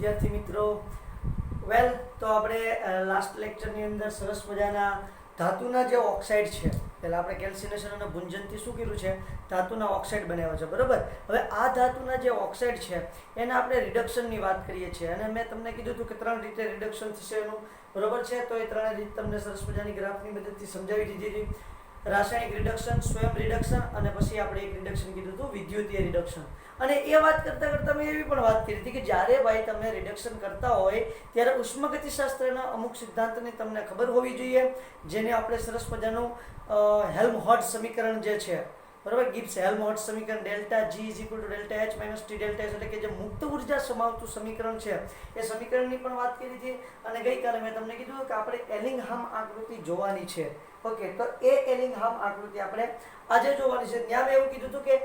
વિદ્યાર્થી મિત્રો વેલ તો આપણે લાસ્ટ લેક્ચરની અંદર સરસ મજાના ધાતુના જે ઓક્સાઇડ છે પહેલાં આપણે કેલ્સિનેશન અને ભુંજનથી શું કર્યું છે ધાતુના ઓક્સાઇડ બનાવ્યા છે બરાબર. હવે આ ધાતુના જે ઓક્સાઇડ છે એને આપણે રિડક્શનની વાત કરીએ છીએ અને મેં તમને કીધું હતું કે 3 રીતે રિડક્શન થશે એનું બરાબર છે. તો એ 3 રીત તમને સરસ મજાની ગ્રાફની મદદથી સમજાવી દીધી હતી. રાસાયણિક રિડક્શન, સ્વયં રિડક્શન અને પછી આપણે એક રિડક્શન કીધું હતું વિદ્યુતીય રિડક્શન. અને એ વાત કરતાં કરતાં મેં એવી પણ વાત કરી હતી કે જ્યારે ભાઈ તમે રિડક્શન કરતા હોય ત્યારે ઉષ્મગતિશાસ્ત્રના અમુક સિદ્ધાંતની તમને ખબર હોવી જોઈએ, જેને આપણે સરસ મજાનું હેલ્મહોલ્ટ્ઝ સમીકરણ જે છે બરાબર, ગિબ્સ હેલ્મહોલ્ટ્ઝ સમીકરણ delta G is equal to delta H minus T delta H, એટલે કે જે મુક્ત ઉર્જા સમાવતું સમીકરણ છે એ સમીકરણની પણ વાત કરી હતી. અને ગઈકાલે મેં તમને કીધું કે આપણે એલિંગહામ આકૃતિ જોવાની છે. ઓકે, તો એ એલિંગહામ આકૃતિ આપણે આજે જોવાની છે. ત્યાં મેં એવું કીધું હતું કે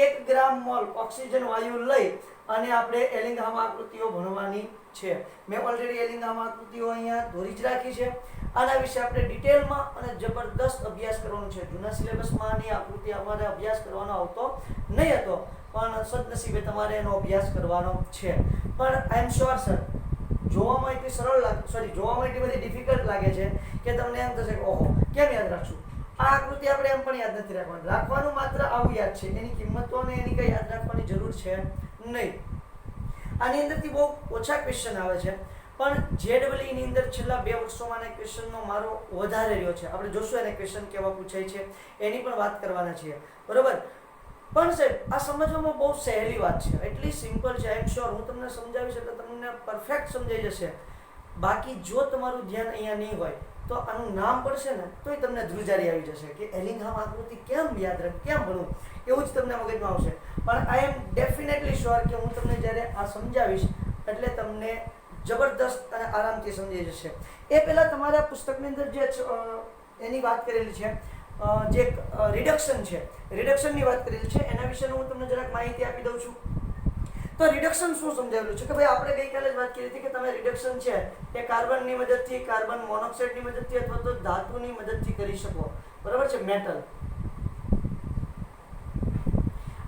1 ગ્રામ મોલ ઓક્સિજન વાયુ લઈ અને આપણે એલિંગહામ આકૃતિઓ ભણવાની છે. મેં ઓલરેડી એલિંગહામ આકૃતિઓ અહીંયા દોરી જ રાખી છે. આના વિશે આપણે ડિટેલમાં અને જબરદસ્ત અભ્યાસ કરવાનો છે. જૂના સિલેબસમાં આની આકૃતિ અમારે અભ્યાસ કરવાનો આવતો નહીં હતો, પણ સદનસીબે તમારે એનો અભ્યાસ કરવાનો છે. પણ આઈ એમ શ્યોર સર જોવામાં એટલી સરળ જોવામાં એટલી બધી ડિફિકલ્ટ લાગે છે કે તમને એમ થશે કે ઓહો કેમ યાદ રાખશું. આ આકૃતિ આપણે એમ પણ યાદ નથી રાખવાનું માત્ર આવું યાદ છે. એની કિંમતો અને એની કઈ યાદ રાખવાની જરૂર છે નહીં. આની અંદરથી બહુ ઓછા ક્વેશ્ચન આવે છે, પણ JEE ની અંદર છેલ્લા 2 વર્ષોમાં ક્વેશ્ચનનો મારો વધારે રહ્યો છે. આપણે જોશું એને ક્વેશ્ચન કેવા પૂછાય છે એની પણ વાત કરવાના છીએ બરોબર. પણ સાહેબ આ સમજવામાં બહુ સહેલી વાત છે, એટલી સિમ્પલ છે. આઈ એમ શ્યોર હું તમને સમજાવીશ એટલે તમને પરફેક્ટ સમજાઈ જશે. બાકી જો તમારું ધ્યાન અહીંયા નહીં હોય તો આનું નામ પડશે ને તોય તમને ધ્રુજારી આવી જશે કે એલિંગહામ આકૃતિ કેમ યાદ રાખ, કેમ ભણવું, એવું જ તમને મગજમાં આવશે. પણ આઈ એમ ડેફિનેટલી શ્યોર કે હું તમને જ્યારે આ સમજાવીશ એટલે તમને જબરદસ્ત અને આરામથી સમજાઈ જશે. એ પહેલાં તમારા પુસ્તકની અંદર જે એની વાત કરેલી છે, જે રિડક્શન છે, રિડક્શનની વાત કરેલી છે, એના વિશેનું હું તમને જરાક માહિતી આપી દઉં છું. તો રિડક્શન શું સમજાવેલું છે કે ભાઈ આપણે ગઈકાલે જ વાત કરી હતી કે તમે રિડક્શન છે એ કાર્બનની મદદથી, કાર્બન મોનોક્સાઇડની મદદથી અથવા તો ધાતુની મદદથી કરી શકો બરાબર છે, મેટલ.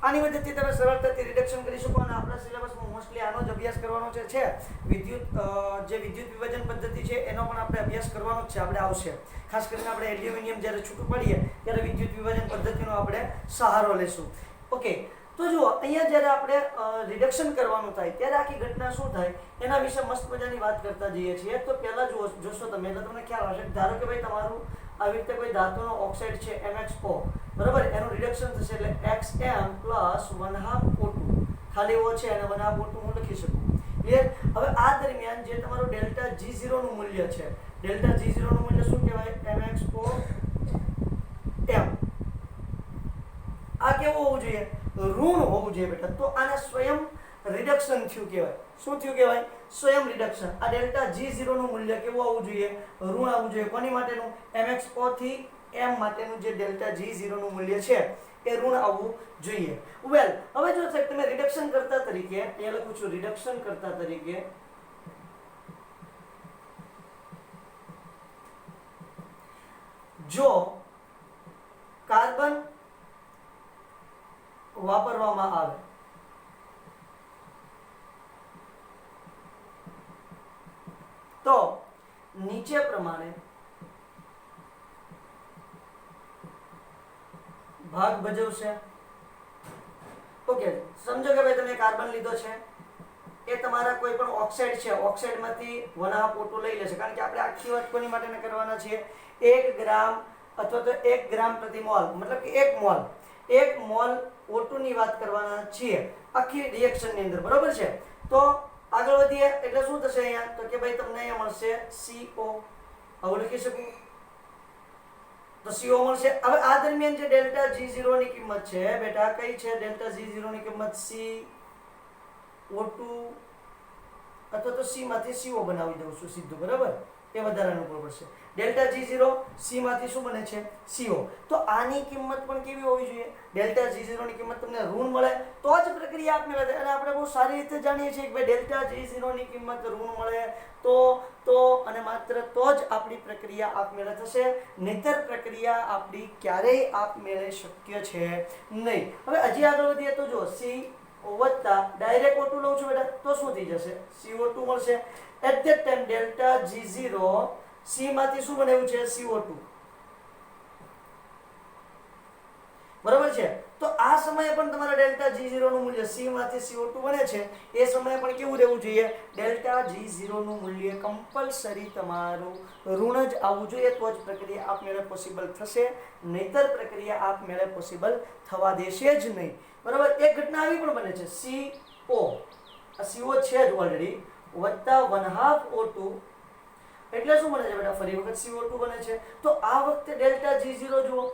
આની મદદથી તમે સરળતાથી રિડક્શન કરી શકો. અને આપણા સિલેબસમાં મોસ્ટલી આનો જ અભ્યાસ કરવાનો છે. વિદ્યુત વિભાજન પદ્ધતિ છે એનો પણ આપણે અભ્યાસ કરવાનો જ છે, આપણે આવશે. ખાસ કરીને આપણે એલ્યુમિનિયમ જ્યારે છૂટું પડીએ ત્યારે વિદ્યુત વિભાજન પદ્ધતિનો આપણે સહારો લેશું. ઓકે, તો જુઓ અહીંયા જ્યારે આપણે રિડક્શન કરવાનું થાય ત્યારે આખી ઘટના શું થાય એના વિશે મસ્ત મજાની વાત કરતા જઈએ છીએ. તો પહેલાં જોશો તમે એટલે તમને ખ્યાલ આવશે. ધારો કે ભાઈ તમારું આવી રીતે કોઈ ધાતુનો ઓક્સાઇડ છે MXO બરાબર, એનું રિડક્શન થશે એટલે XM પ્લસ 1/2 O2 ખાલી O છે અને 1/2 O2 હું લખી શકું. ક્લિયર? હવે આ દરમિયાન જે તમારું ડેલ્ટા G0 નું મૂલ્ય છે, ડેલ્ટા G0 નું મૂલ્ય શું કહેવાય? MXO M. આ કેવું હોવું જોઈએ? ઋણ હોવું જોઈએ બેટા. તો આને સ્વયં રિડક્શન થયું કહેવાય. શું થયું કહેવાય? સ્વયં રિડક્શન. આ ડેલ્ટા G0 નું મૂલ્ય કેવું આવવું જોઈએ? ઋણ આવવું જોઈએ. કોની માટેનું? MXO થી M માટેનું જે ડેલ્ટા G0 નું મૂલ્ય છે એ ઋણ આવવું જોઈએ. વેલ, હવે જો સાહેબ તમે રિડક્શન કરતા તરીકે અહીંયા લખું છું, રિડક્શન કરતા તરીકે જો કાર્બન વાપરવામાં આવે તો નીચે પ્રમાણે ભાગ ભજવશે. ઓકે, સમજો કે ભાઈ તમે કાર્બન લીધો છે, એ તમારા કોઈ પણ ઓક્સાઇડ છે, ઓક્સાઇડમાંથી 1/2 O2 લઈ લેશે. કારણ કે આપણે આખી વાત કોની માટે કરવાના છીએ? 1 ગ્રામ અથવા તો 1 ગ્રામ પ્રતિ મોલ, મતલબ કે 1 મોલ O2 ની વાત કરવાના છીએ આખી રિએક્શનની અંદર બરોબર છે. તો આગળ વધીએ એટલે શું થશે અહીંયા? તો કે ભાઈ તમને અહીંયા મળશે CO. આવું લખી શકું તો CO મળશે. હવે આ દરમિયાન જે ડેલ્ટા G0 ની કિંમત છે બેટા કઈ છે? ડેલ્ટા G0 ની કિંમત CO2 અથવા તો C માંથી CO બનાવી દઉં છું સીધું બરાબર, એ વધારે અનુકૂળ પડશે. ડેલ્ટા G0 C માંથી શું બને છે? CO. તો આની કિંમત પણ કેવી હોવી જોઈએ? ડેલ્ટા G0 ની કિંમત તમને ઋણ મળે તો જ પ્રક્રિયા આપમેળે થાય. અને આપણે બહુ સારી રીતે જાણીએ છીએ કે ભાઈ ડેલ્ટા G0 ની કિંમત ઋણ મળે તો અને માત્ર તો જ આપણી પ્રક્રિયા આપમેળે થશે, નહીતર પ્રક્રિયા આપણી ક્યારેય આપમેળે શક્ય છે નહીં. હવે હજી આગળ વધીએ તો જો C વત્તા ડાયરેક્ટ O2 લઉં છું બેટા તો શું થઈ જશે CO2 મળશે. At that time delta G0 C માંથી શું બનાવ્યું છે CO2 બરાબર છે. તો આ સમયે પણ તમારા ડેલ્ટા G0 નું મૂલ્ય C માંથી CO2 બને છે એ સમયે પણ કેવું રહેવું જોઈએ ડેલ્ટા G0 નું મૂલ્ય કમ્પલસરી તમારું ઋણ જ આવવું જોઈએ તો જ પ્રક્રિયા આપમેળે પોસિબલ થશે નહીતર પ્રક્રિયા આપમેળે પોસિબલ થવા દેશે જ નહીં. બરાબર. એક ઘટના આવી પણ બને છે CO આ CO છે જ ઓલરેડી વત્તા 1/2 O2 એટલે શું બને છે બેટા ફરી વખત CO2 બને છે. તો આ વખતે ડેલ્ટા G0 જુઓ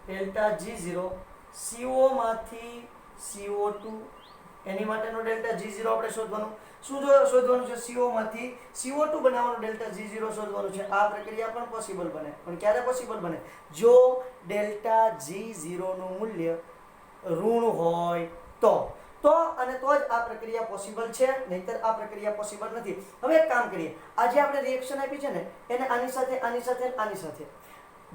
ડેલ્ટા G0 CO માંથી CO2 એની માટેનો ડેલ્ટા G0 આપણે શોધવાનું શોધવાનું છે CO માંથી CO2 બનાવવાનું ડેલ્ટા G0 શોધવાનું છે. આ પ્રક્રિયા પણ પોસિબલ બને પણ ક્યારે પોસિબલ બને જો ડેલ્ટા G0 નું મૂલ્ય ઋણ હોય તો અને તો જ આ પ્રક્રિયા પોસિબલ છે નહીતર આ પ્રક્રિયા પોસિબલ નથી. હવે એક કામ કરીએ આજે આપણે રિએક્શન આપી છે ને એને આની સાથે આની સાથે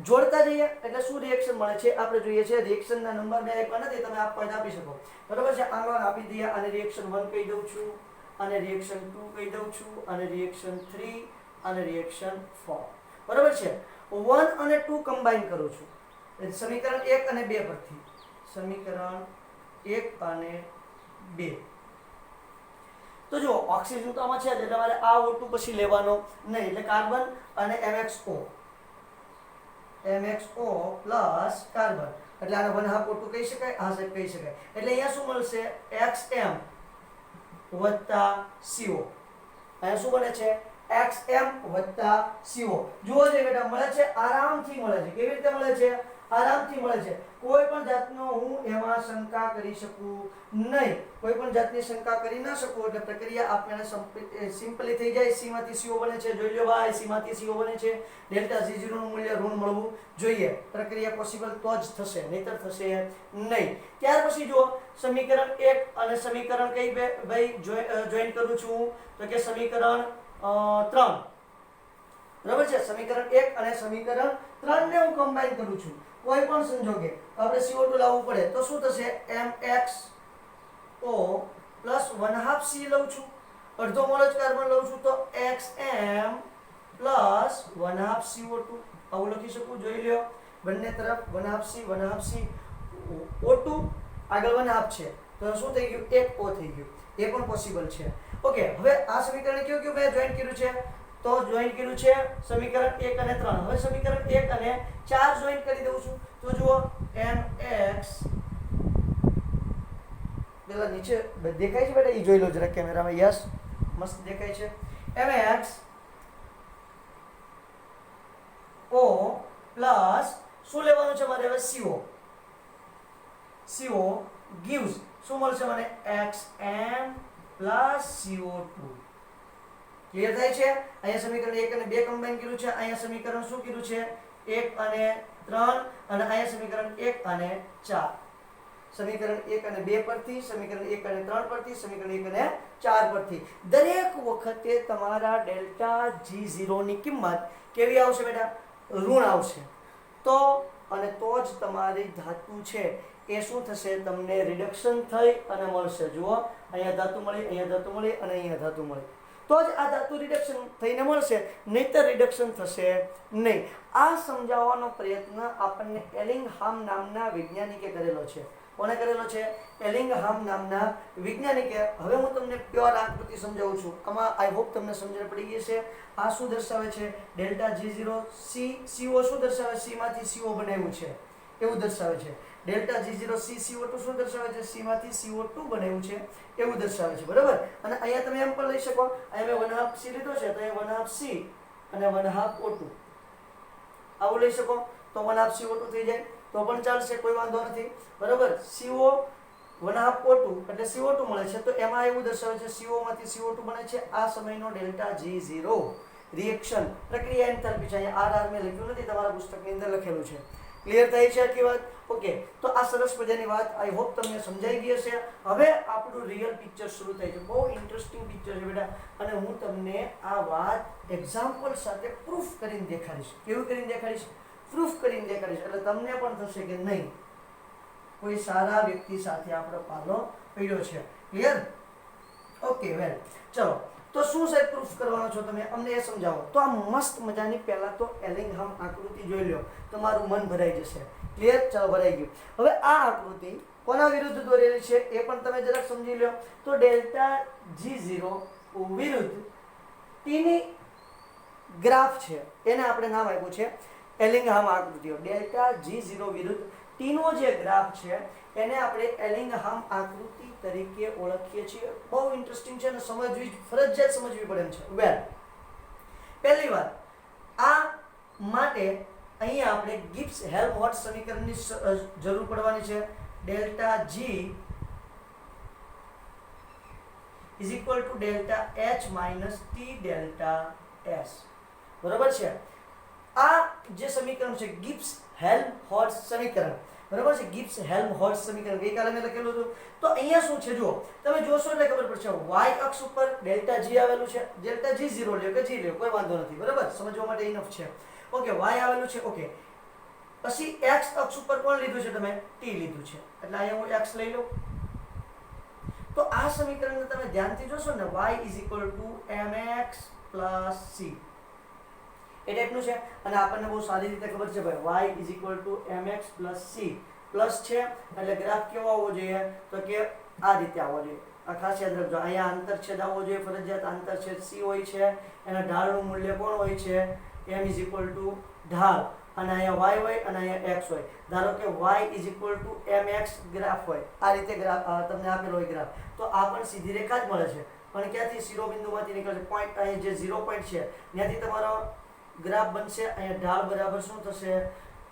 જોડતા જઈએ એટલે શું રિએક્શન મળે છે આપણે જોઈએ છે. રિએક્શનના નંબર મેં આપ્યા નથી તમે આપી શકો બરાબર છે. આગળ આપી દઈએ આને રિએક્શન 1 કહી દઉં છું અને રિએક્શન 2 કહી દઉં છું અને રિએક્શન 3 અને રિએક્શન 4 બરાબર છે. 1 અને 2 કમ્બાઈન કરું છું સમીકરણ 1 અને 2 પરથી સમીકરણ 1 અને 2 તો જો ઓક્સિજન તો આમાં છે એટલે તમારે આ O2 પછી લેવાનો નહીં એટલે કાર્બન અને MXO પ્લસ કાર્બન એટલે આને 1/2 O2 કહી શકાય. હા સાહેબ કહી શકાય. એટલે અહીંયા શું મળશે XM વત્તા CO અહીંયા શું બને છે XM વત્તા CO. જુઓ છે બેટા મળે છે આરામથી મળે છે. કેવી રીતે મળે છે આરામથી મળે છે. કોઈ પણ જાતનો હું એમાં શંકા કરી શકું નહીં. કોઈ પણ જાતની શંકા કરી ના શકું એટલે પ્રક્રિયા આપમેળે સિમ્પલી થઈ જાય. C માંથી CO બને છે જોઈ લો ભાઈ C માંથી CO બને છે. ડેલ્ટા G0 નું મૂલ્ય ઋણ મળવું જોઈએ. પ્રક્રિયા પોસિબલ તો જ થશે નહીતર થશે નહીં. ત્યાર પછી જુઓ સમીકરણ 1 અને સમીકરણ કઈ ભાઈ જોઈન કરું છું તો કે સમીકરણ 3 બરાબર છે. સમીકરણ 1 અને સમીકરણ 3 ને હું કમ્બાઈન કરું છું. કોઈ પણ સંજોગે આપણે CO2 લાવવું પડે તો શું થશે MXO પ્લસ 1/2 C લઉં છું અડધો મોલ જ કાર્બન લઉં છું તો XM પ્લસ 1/2 CO2 આવું લખી શકું. જોઈ લ્યો બંને તરફ 1/2 C O2 આગળ 1/2 છે તો શું થઈ ગયું એક O થઈ ગયું. એ પણ પોસિબલ છે. ઓકે હવે આ સમીકરણ કયું મેં જોઈન કર્યું છે તો જોઈન કર્યું છે સમીકરણ 1 અને 3. હવે સમીકરણ 1 અને 4 જોઈન કરી દઉં છું તો જુઓ MX પેલા નીચે દેખાય છે બેટા એ જોઈ લો જરા કેમેરામાં. યસ મસ્ત દેખાય છે. MX O પ્લસ શું લેવાનું છે મારે હવે CO gives શું મળશે મને XM પ્લસ CO2. ક્લિયર થાય છે. અહીંયા સમીકરણ 1 અને 2 કમ્બાઈન કર્યું છે. અહીંયા સમીકરણ શું કર્યું છે 1 અને 3 અને અહીંયા સમીકરણ 1 અને 4. સમીકરણ 1 અને 2 પરથી સમીકરણ 1 અને 3 પરથી સમીકરણ 1 અને 4 પરથી દરેક વખતે તમારા ડેલ્ટા G0 ની કિંમત કેવી આવશે બેટા ઋણ આવશે. તો અને તો જ તમારી ધાતુ છે એ શું થશે તમને રિડક્શન થઈ અને મળશે. જુઓ અહીંયા ધાતુ મળી અહીંયા ધાતુ મળી અને અહીંયા ધાતુ મળી તો જ આ ધાતુ રિડક્શન થઈને મળશે નહીતર રિડક્શન થશે નહીં. આ સમજાવવાનો પ્રયત્ન આપણને એલિંગહામ નામના વૈજ્ઞાનિકે કરેલો છે. કોને કરેલો છે એલિંગહામ નામના વૈજ્ઞાનિકે. હવે હું તમને પ્યોર આકૃતિ સમજાવું છું. આમાં આઈ હોપ તમને સમજણ પડી ગઈ છે. આ શું દર્શાવે છે ડેલ્ટા G0 CO શું દર્શાવે C માંથી CO બનાવ્યું છે એવું દર્શાવે છે. ડેલ્ટા G0 CO2 શું દર્શાવે છે C માંથી CO2 બનાવ્યું છે એવું દર્શાવે છે. બરાબર. અને અહીંયા તમે એમ પણ લઈ શકો અહીંયા મેં 1/2 C લીધો છે તો અહીંયા 1/2 C અને 1/2 O2 આવું લઈ શકો તો 1/2 CO2 થઈ જાય તો પણ ચાલશે કોઈ વાંધો નથી. બરાબર. CO 1/2 O2 એટલે CO2 મળે છે તો એમાં એવું દર્શાવે છે CO માંથી CO2 બને છે. આ સમયનો ડેલ્ટા G0 રિએક્શન પ્રક્રિયા એન્થાલ્પી છે. અહીંયા RR મેં લખ્યું નથી તમારા પુસ્તકની અંદર લખેલું છે. ક્લિયર થાય છે આખી વાત. ઓકે તો આ સરસ મજાની વાત આઈ હોપ તમને સમજાઈ ગઈ હશે. હવે આપણું રિયલ પિક્ચર શરૂ થાય છે. બહુ ઇન્ટરેસ્ટિંગ પિક્ચર છે બેટા અને હું તમને આ વાત એક્ઝામ્પલ સાથે પ્રૂફ કરીને દેખાડીશ. કેવું કરીને દેખાડીશ પ્રૂફ કરીને દેખાડીશ એટલે તમને પણ થશે કે નહીં કોઈ સારા વ્યક્તિ સાથે આપણો પાલો પડ્યો છે. ક્લિયર? ઓકે વેલ, ચલો તો શું સાહેબ પ્રૂફ કરવાનો છો તમે, અમને એ સમજાવો. તો આ મસ્ત મજાની પહેલા તો એલિંગહામ આકૃતિ જોઈ લો, તમારું મન ભરાઈ જશે. ક્લિયર? ચલો, ભરાઈ ગયું. હવે આ આકૃતિ કોના વિરુદ્ધ દોરેલી છે એ પણ તમે જરાક સમજી લો. તો ડેલ્ટા G0 વિરુદ્ધ T ની ગ્રાફ છે, એને આપણે નામ આપ્યું છે એલિંગહામ આકૃતિઓ. ડેલ્ટા G0 વિરુદ્ધ T નો જે ગ્રાફ છે એને આપણે એલિંગહામ આકૃતિ તરીકે ઓળખીએ છીએ. બહુ ઇન્ટરેસ્ટિંગ છે અને સમજવી ફરજિયાત સમજવી પડે એમ છે. વેલ, પહેલી વાર આ માટે અહીંયા આપણે ગિબ્સ હેલ્મહોલ્ટ્ઝ સમીકરણની જરૂર પડવાની છે. Delta G is equal to delta H minus T delta S. બરોબર છે? આ જે સમીકરણ છે ગિબ્સ હેલ્મહોલ્ટ્ઝ સમીકરણ, બરાબર છે? ગિબ્સ હેલ્મહોલ્ટ્ઝ સમીકરણ ગઈકાલે મેં લખેલું હતું. તો અહીંયા શું છે જુઓ, તમે જોશો એટલે ખબર પડશે. y અક્ષ ઉપર ડેલ્ટા G આવેલું છે. ડેલ્ટા G0 લ્યો કે G લ્યો કોઈ વાંધો નથી, બરાબર? સમજવા માટે ઇનફ છે. ઓકે, y આવેલું છે. ઓકે, પછી x અક્ષ ઉપર કોણ લીધું છે તમે? t લીધું છે. એટલે અહીંયા હું x લઈ લઉં. તો આ સમીકરણને તમે ધ્યાનથી જોશો ને, y is equal two mx plus c એ ટાઈપનું છે. અને આપણને બહુ સારી રીતે ખબર છે ભાઈ, y is equal two mx plus c plus છે એટલે ગ્રાફ કેવો આવવો જોઈએ? તો કે આ રીતે આવવો જોઈએ. આ ખાસ યાદ રાખજો. અહીંયા આંતરછેદ આવવો જોઈએ ફરજિયાત. આંતરછેદ c હોય છે, એના ઢાળનું મૂલ્ય કોણ હોય છે? m ઇઝ ઇક્વલ ટુ ઢાળ, અને અહીંયા y હોય અને અહીંયા x હોય. ધારો કે y is equal two mx graph હોય, આ રીતે ગ્રાફ તમને આપેલો હોય ગ્રાફ, તો આ પણ સીધી રેખા જ મળે છે. પણ ક્યાંથી? શિરોબિંદુમાંથી નીકળશે. પોઈન્ટ અહીં જે 0 પોઈન્ટ છે ત્યાંથી તમારો ગ્રાફ બનશે. અહીંયા ઢાળ બરાબર શું થશે?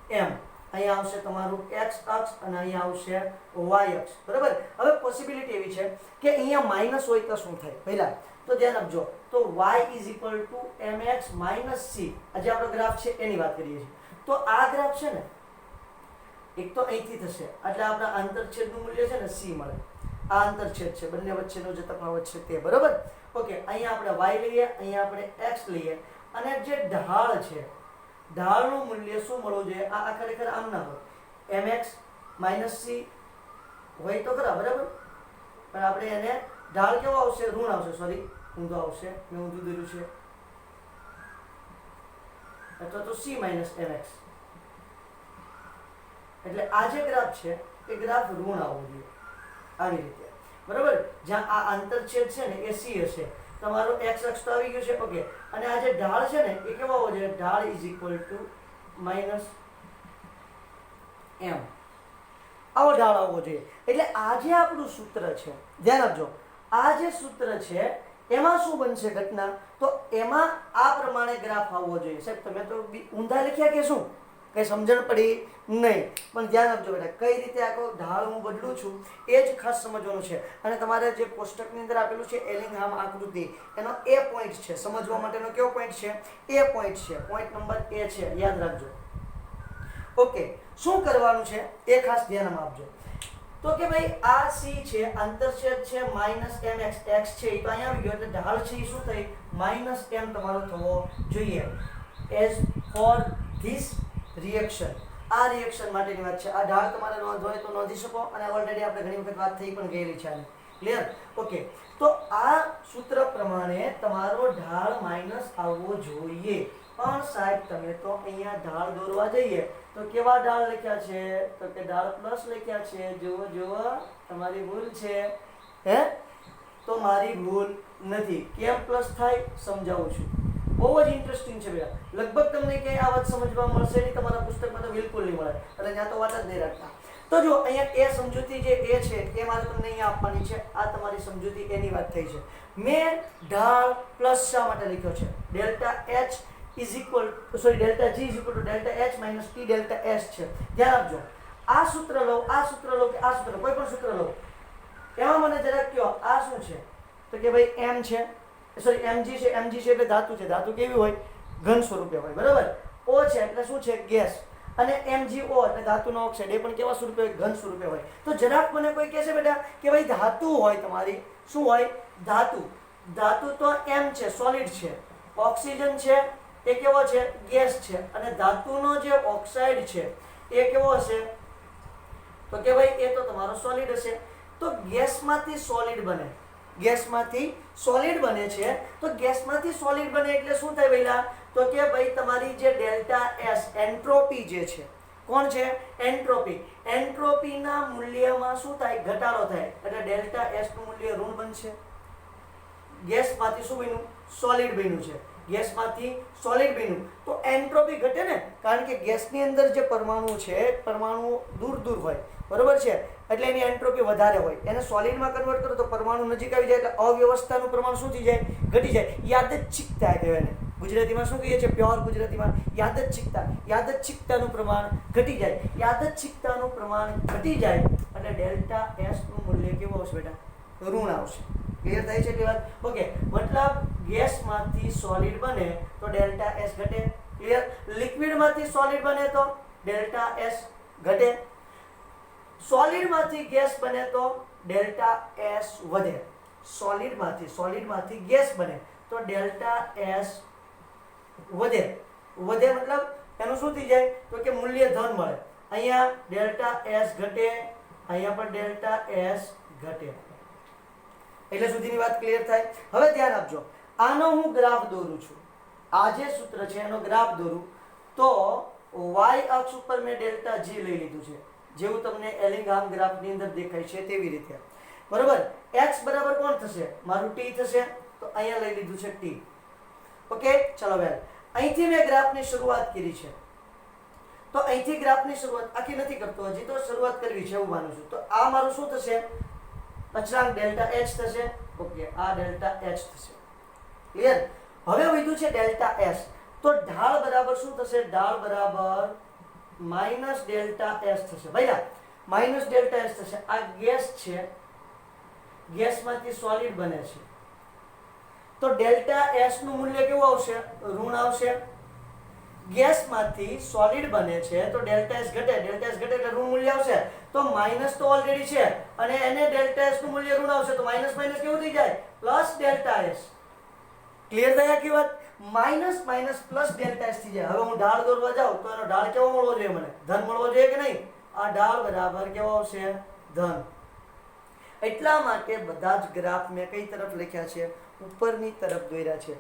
m. અહીંયા આવશે તમારું x અક્ષ અને અહીંયા આવશે y અક્ષ. બરાબર? હવે પોસિબિલિટી એવી છે કે અહીંયા માઇનસ હોય તો શું થાય પહેલા તો ધ્યાન આપજો. તો y is equal two mx minus c, આજે આપણો ગ્રાફ છે એની વાત કરીએ છીએ. તો આ ગ્રાફ છે ને, એક તો અહીંથી થશે એટલે આપણા આંતરછેદનું મૂલ્ય છે ને c મળે. આ આંતરછેદ છે, બંને વચ્ચેનો જે તફાવત છે તે. બરાબર? ઓકે, અહીંયા આપણે y લઈએ, અહીંયા આપણે x લઈએ, અને જે ઢાળ છે, ઢાળનું મૂલ્ય શું મળવું જોઈએ? આ ખરેખર આમ ના હોય, mx માઇનસ c હોય તો ખરા, બરાબર? પણ આપણે એને ઢાળ કેવો આવશે? ઋણ આવશે. સોરી, ઊંધો આવશે, મેં ઊંધું દોર્યું છે. અથવા તો c માઇનસ mx. એટલે આ જે ગ્રાફ છે એ ગ્રાફ ઋણ આવવો જોઈએ આવી રીતે. બરાબર? જ્યાં આ આંતરછેદ છે ને એ c હશે. તમારો x અક્ષ તો આવી ગયું છે. ઓકે, અને આ જે ઢાળ છે ને એ કેવો આવવો જોઈએ? ઢાળ is equal to minus m. આવો ઢાળ આવવો જોઈએ. એટલે આ જે આપણું સૂત્ર છે, ધ્યાન આપજો, આ જે સૂત્ર છે એમાં શું બનશે ઘટના? તો એમાં આ પ્રમાણે ગ્રાફ આવવો જોઈએ. સાહેબ તમે તો ઊંધા લખ્યા કે શું? કઈ સમજણ પડી નહીં. પણ ધ્યાન આપજો બેટા, કઈ રીતે આખો ઢાળ હું બદલું છું એ જ ખાસ સમજવાનું છે. અને તમારે જે કોષ્ટકની અંદર આપેલું છે એલિંગહામ આકૃતિ, એનો એ પોઈન્ટ છે સમજવા માટેનો. કેવો પોઈન્ટ છે? એ પોઈન્ટ છે. પોઈન્ટ નંબર એ છે, યાદ રાખજો. ઓકે, શું કરવાનું છે એ ખાસ ધ્યાનમાં આપજો. તો કે ભાઈ આ c છે, આંતરછેદ છે માઇનસ mx, x છે એ તો અહીંયા આવી ગયો એટલે ઢાળ છે એ શું થઈ? માઇનસ m તમારો થવો જોઈએ. એઝ ફોર ધીસ રિએક્શન, આ રિએક્શન માટેની વાત છે. આ ઢાળ તમારે નોંધ હોય તો નોંધી શકો, અને ઓલરેડી આપણે ઘણી વખત વાત થઈ પણ ગયેલી છે આની. ક્લિયર? ઓકે, તો આ સૂત્ર પ્રમાણે તમારો ઢાળ માઇનસ આવવો જોઈએ. પણ સાહેબ તમે તો અહીંયા ઢાળ દોરવા જઈએ તો કેવા ઢાળ લખ્યા છે? તો કે ઢાળ પ્લસ લખ્યા છે. જુઓ જુઓ, તમારી ભૂલ છે. હે? તો મારી ભૂલ નથી. કેમ પ્લસ થાય સમજાવું છું. બહુ જ ઇન્ટરેસ્ટિંગ છે બેટા. લગભગ તમને ક્યાંય આ વાત સમજવા મળશે નહીં, તમારા પુસ્તકમાં તો બિલકુલ નહીં મળે, એટલે ત્યાં તો વાત જ નહીં રાખતા. તો જો અહીંયા એ સમજૂતી જે એ છે એ મારે તમને અહીંયા આપવાની છે. આ તમારી સમજૂતી એની વાત થઈ છે. મેં ઢાળ પ્લસ શા માટે લખ્યો છે? Delta h is equal delta g is equal to delta h minus t delta s છે. ધ્યાન આપજો, આ સૂત્ર લો, આ સૂત્ર લો કે આ સૂત્ર, કોઈ પણ સૂત્ર લો, એમાં મને જરાક કહો આ શું છે? તો કે ભાઈ m છે, સોરી mg છે. mg છે એટલે ધાતુ છે. ધાતુ કેવી હોય? ઘન સ્વરૂપે હોય. બરાબર? o છે એટલે શું છે? ગેસ. અને MgO એટલે ધાતુનો ઓક્સાઇડ, એ પણ કેવા સ્વરૂપે? ઘન સ્વરૂપે હોય. તો જરાક મને કોઈ કહે છે બેટા કે ભાઈ ધાતુ હોય તમારી, શું હોય? ધાતુ. ધાતુ તો m છે, સોલિડ છે. ઓક્સિજન છે એ કેવો છે? ગેસ છે. અને ધાતુનો જે ઓક્સાઇડ છે એ કેવો હશે? તો કે ભાઈ એ તો તમારો સોલિડ હશે. તો ગેસમાંથી સોલિડ બને, ગેસમાંથી સોલિડ બને છે. તો ગેસમાંથી સોલિડ બને એટલે શું થાય પહેલા? તો કે ભાઈ તમારી જે ડેલ્ટા એસ એન્ટ્રોપી જે છે, કોણ છે? એન્ટ્રોપી. એન્ટ્રોપીના મૂલ્યમાં શું થાય? ઘટાડો થાય. એટલે ડેલ્ટા એસ નું મૂલ્ય ઋણ બનશે. ગેસમાંથી શું બન્યું? સોલિડ બન્યું છે. ગેસમાંથી સોલિડ બન્યું તો એન્ટ્રોપી ઘટે ને, કારણ કે ગેસની અંદર જે પરમાણુ છે, પરમાણુ દૂર દૂર હોય, બરોબર છે, એટલે એની એન્ટ્રોપી વધારે હોય. એને સોલિડમાં કન્વર્ટ કરો તો પરમાણુ નજીક આવી જાય એટલે અવ્યવસ્થાનું પ્રમાણ શું થઈ જાય? ઘટી જાય. યાદચ્છિકતા કહેવાય એને. ગુજરાતીમાં શું કહીએ છીએ? પ્યોર ગુજરાતીમાં યાદચ્છિકતા. યાદચ્છિકતાનું પ્રમાણ ઘટી જાય. યાદચ્છિકતાનું પ્રમાણ ઘટી જાય એટલે ડેલ્ટા એસ નું મૂલ્ય કેવું આવશે બેટા? ઋણ આવશે. ક્લિયર થાય છે એટલી વાત? ઓકે, મતલબ ગેસમાંથી સોલિડ બને તો ડેલ્ટા એસ ઘટે. ક્લિયર? લિક્વિડમાંથી સોલિડ બને તો ડેલ્ટા એસ ઘટે. સોલિડમાંથી ગેસ બને તો ડેલ્ટા એસ વધે. સોલિડમાંથી ગેસ બને તો ડેલ્ટા એસ વધે. વધે મતલબ એનું શું થઈ જાય? તો કે મૂલ્ય ધન મળે. અહીંયા ડેલ્ટા એસ ઘટે, અહીંયા પણ ડેલ્ટા એસ ઘટે. એટલે સુધીની વાત ક્લિયર થાય? હવે ધ્યાન આપજો, આનો હું ગ્રાફ દોરું છું. આ જે સૂત્ર છે એનો ગ્રાફ દોરું તો y અક્ષ ઉપર મેં ડેલ્ટા g લઈ લીધું છે, જેવું તમને એલિંગહામ ગ્રાફની અંદર દેખાય છે તેવી રીતે. બરોબર? x બરાબર કોણ થશે? મારું t થશે. તો અહીંયા લઈ લીધું છે t. ઓકે, ચલો વેલ, અહીંથી મેં ગ્રાફની શરૂઆત કરી છે. તો અહીંથી ગ્રાફની શરૂઆત આખી નથી કરતો, હજી તો શરૂઆત કરવી છે એવું માનું છું. તો આ મારું શું થશે? અચળાંક ડેલ્ટા h થશે. ઓકે, આ ડેલ્ટા h થશે. ક્લિયર? હવે વધ્યું છે ડેલ્ટા s. તો ઢાળ બરાબર શું થશે? ઢાળ બરાબર માઈનસ ડેલ્ટા s થશે. ભઈલા માઈનસ ડેલ્ટા s થશે. આ ગેસ છે, ગેસમાંથી સોલિડ બને છે તો ડેલ્ટા s નું મૂલ્ય કેવું આવશે? ઋણ આવશે. ગેસમાંથી સોલિડ બને છે તો ડેલ્ટા s ઘટે. ડેલ્ટા s ઘટે એટલે ઋણ મૂલ્ય આવશે. તો માઈનસ તો ઓલરેડી છે અને એને ડેલ્ટા s નું મૂલ્ય ઋણ આવશે તો માઈનસ માઈનસ કેવું થઈ જાય? Plus delta s. ક્લિયર થાય આખી વાત? Minus minus plus delta s થઈ જાય. હવે હું ઢાળ દોરવા જાઉં તો એનો ઢાળ કેવો મળવો જોઈએ? મને ધન મળવો જોઈએ કે નહીં? આ ઢાળ બરાબર કેવો આવશે? ધન. એટલા માટે બધા જ ગ્રાફ મેં કઈ તરફ લખ્યા છે? ઉપરની તરફ દોર્યા છે.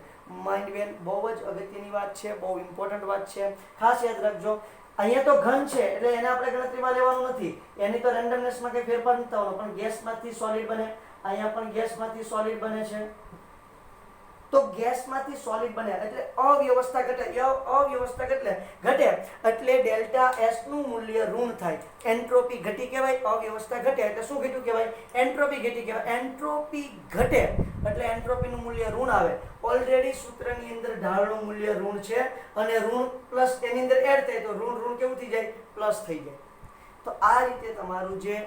માઇન્ડ બેન, બહુ જ અગત્યની વાત છે, બહુ ઇમ્પોર્ટન્ટ વાત છે, ખાસ યાદ રાખજો. અહીંયા તો ઘન છે એટલે એને આપણે ગણતરીમાં લેવાનું નથી, એની તો રેન્ડમનેસમાં કંઈ ફેરફાર નથી થવાનો. પણ ગેસમાંથી સોલિડ બને, અહીંયા પણ ગેસમાંથી સોલિડ બને છે તો ગેસમાંથી સોલિડ બને એટલે અવ્યવસ્થા ઘટે. અવ્યવસ્થા ઘટે એટલે ડેલ્ટા એસ નું મૂલ્ય ઋણ થાય. એન્ટ્રોપી ઘટી કહેવાય. અવ્યવસ્થા ઘટે એટલે શું ઘટ્યું કહેવાય? એન્ટ્રોપી ઘટી કહેવાય. એન્ટ્રોપી ઘટે એટલે એન્ટ્રોપીનું મૂલ્ય ઋણ આવે. ઓલરેડી સૂત્રની અંદર ઢાળનું મૂલ્ય ઋણ છે અને ઋણ પ્લસ એની અંદર એડ થાય તો ઋણ ઋણ કેવું થઈ જાય? પ્લસ થઈ જાય. તો આ રીતે તમારું જે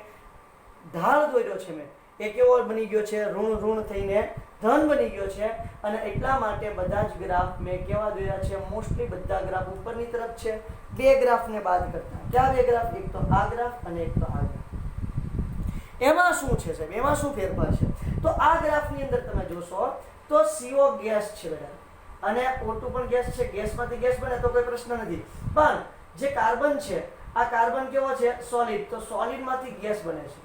ઢાળ દોર્યો છે મેં એ કેવો બની ગયો છે? ઋણ ઋણ થઈને ધન બની ગયો છે. અને એટલા માટે બધા જ ગ્રાફ મેં કેવા દોર્યા છે? મોસ્ટલી બધા ગ્રાફ ઉપરની તરફ છે. બે ગ્રાફને બાદ કરતા. ક્યાં બે ગ્રાફ? એક તો આ ગ્રાફ અને એક તો આ ગ્રાફ. એમાં શું છે સાહેબ? એમાં શું ફેરફાર છે? તો આ ગ્રાફની અંદર તમે જોશો તો CO ગેસ છે બેટા અને O2 પણ ગેસ છે. ગેસમાંથી ગેસ બને તો કોઈ પ્રશ્ન નથી. પણ જે કાર્બન છે, આ કાર્બન કેવો છે? સોલિડ. તો સોલિડમાંથી ગેસ બને છે.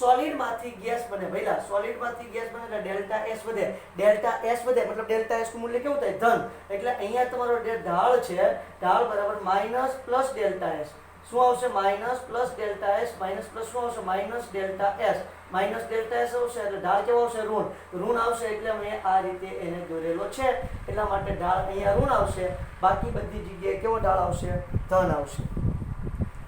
સોલિડમાંથી ગેસ બને. ભઈલા સોલિડમાંથી ગેસ બને એટલે ડેલ્ટા S વધે. ડેલ્ટા S વધે મતલબ ડેલ્ટા S નું મૂલ્ય કેવું થાય? ધન. એટલે અહીંયા તમારો જે ઢાળ છે, ઢાળ બરાબર માઈનસ પ્લસ ડેલ્ટા S. શું આવશે? Minus plus delta S. Minus plus શું આવશે? Minus delta S. Minus delta S આવશે એટલે ઢાળ કેવો આવશે? ઋણ. ઋણ આવશે એટલે મેં આ રીતે એને દોરેલો છે. એટલા માટે ઢાળ અહીંયા ઋણ આવશે. બાકી બધી જગ્યાએ કેવો ઢાળ આવશે? ધન આવશે.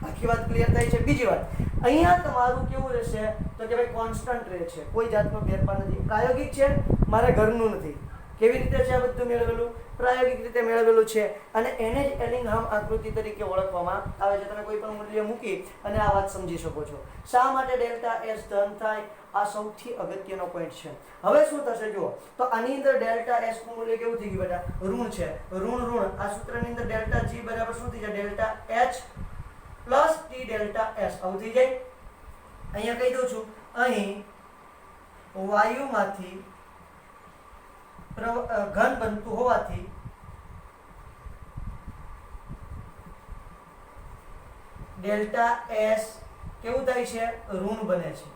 આખી વાત ક્લિયર થાય છે? બીજી વાત, અહીંયા તમારું કેવું રહેશે? તો કે ભાઈ કોન્સ્ટન્ટ રહે છે, કોઈ જાતનો ફેરફાર નથી. પ્રાયોગિક છે, મારે ઘરનું નથી. કેવી રીતે છે આ બધું મેળવેલું? પ્રાયોગિક રીતે મેળવેલું છે અને એને જ એલિંગહામ આકૃતિ તરીકે ઓળખવામાં આવે છે. તમે કોઈ પણ મૂલ્ય મૂકી અને આ વાત સમજી શકો છો. શા માટે ડેલ્ટા S ધન થાય? આ સૌથી અગત્યનો પોઈન્ટ છે. હવે શું થશે જુઓ તો આની અંદર ડેલ્ટા S નું મૂલ્ય કેવું થઈ ગયું બેટા? ઋણ છે. ઋણ ઋણ આ સૂત્રની અંદર ડેલ્ટા G બરાબર શું થઈ જાય? Delta H plus T delta S આવું થઈ જાય. અહીંયા કહી દઉં છું, અહીં વાયુમાંથી ઘન બનતું હોવાથી ડેલ્ટા S કેવું થાય છે? ઋણ બને છે.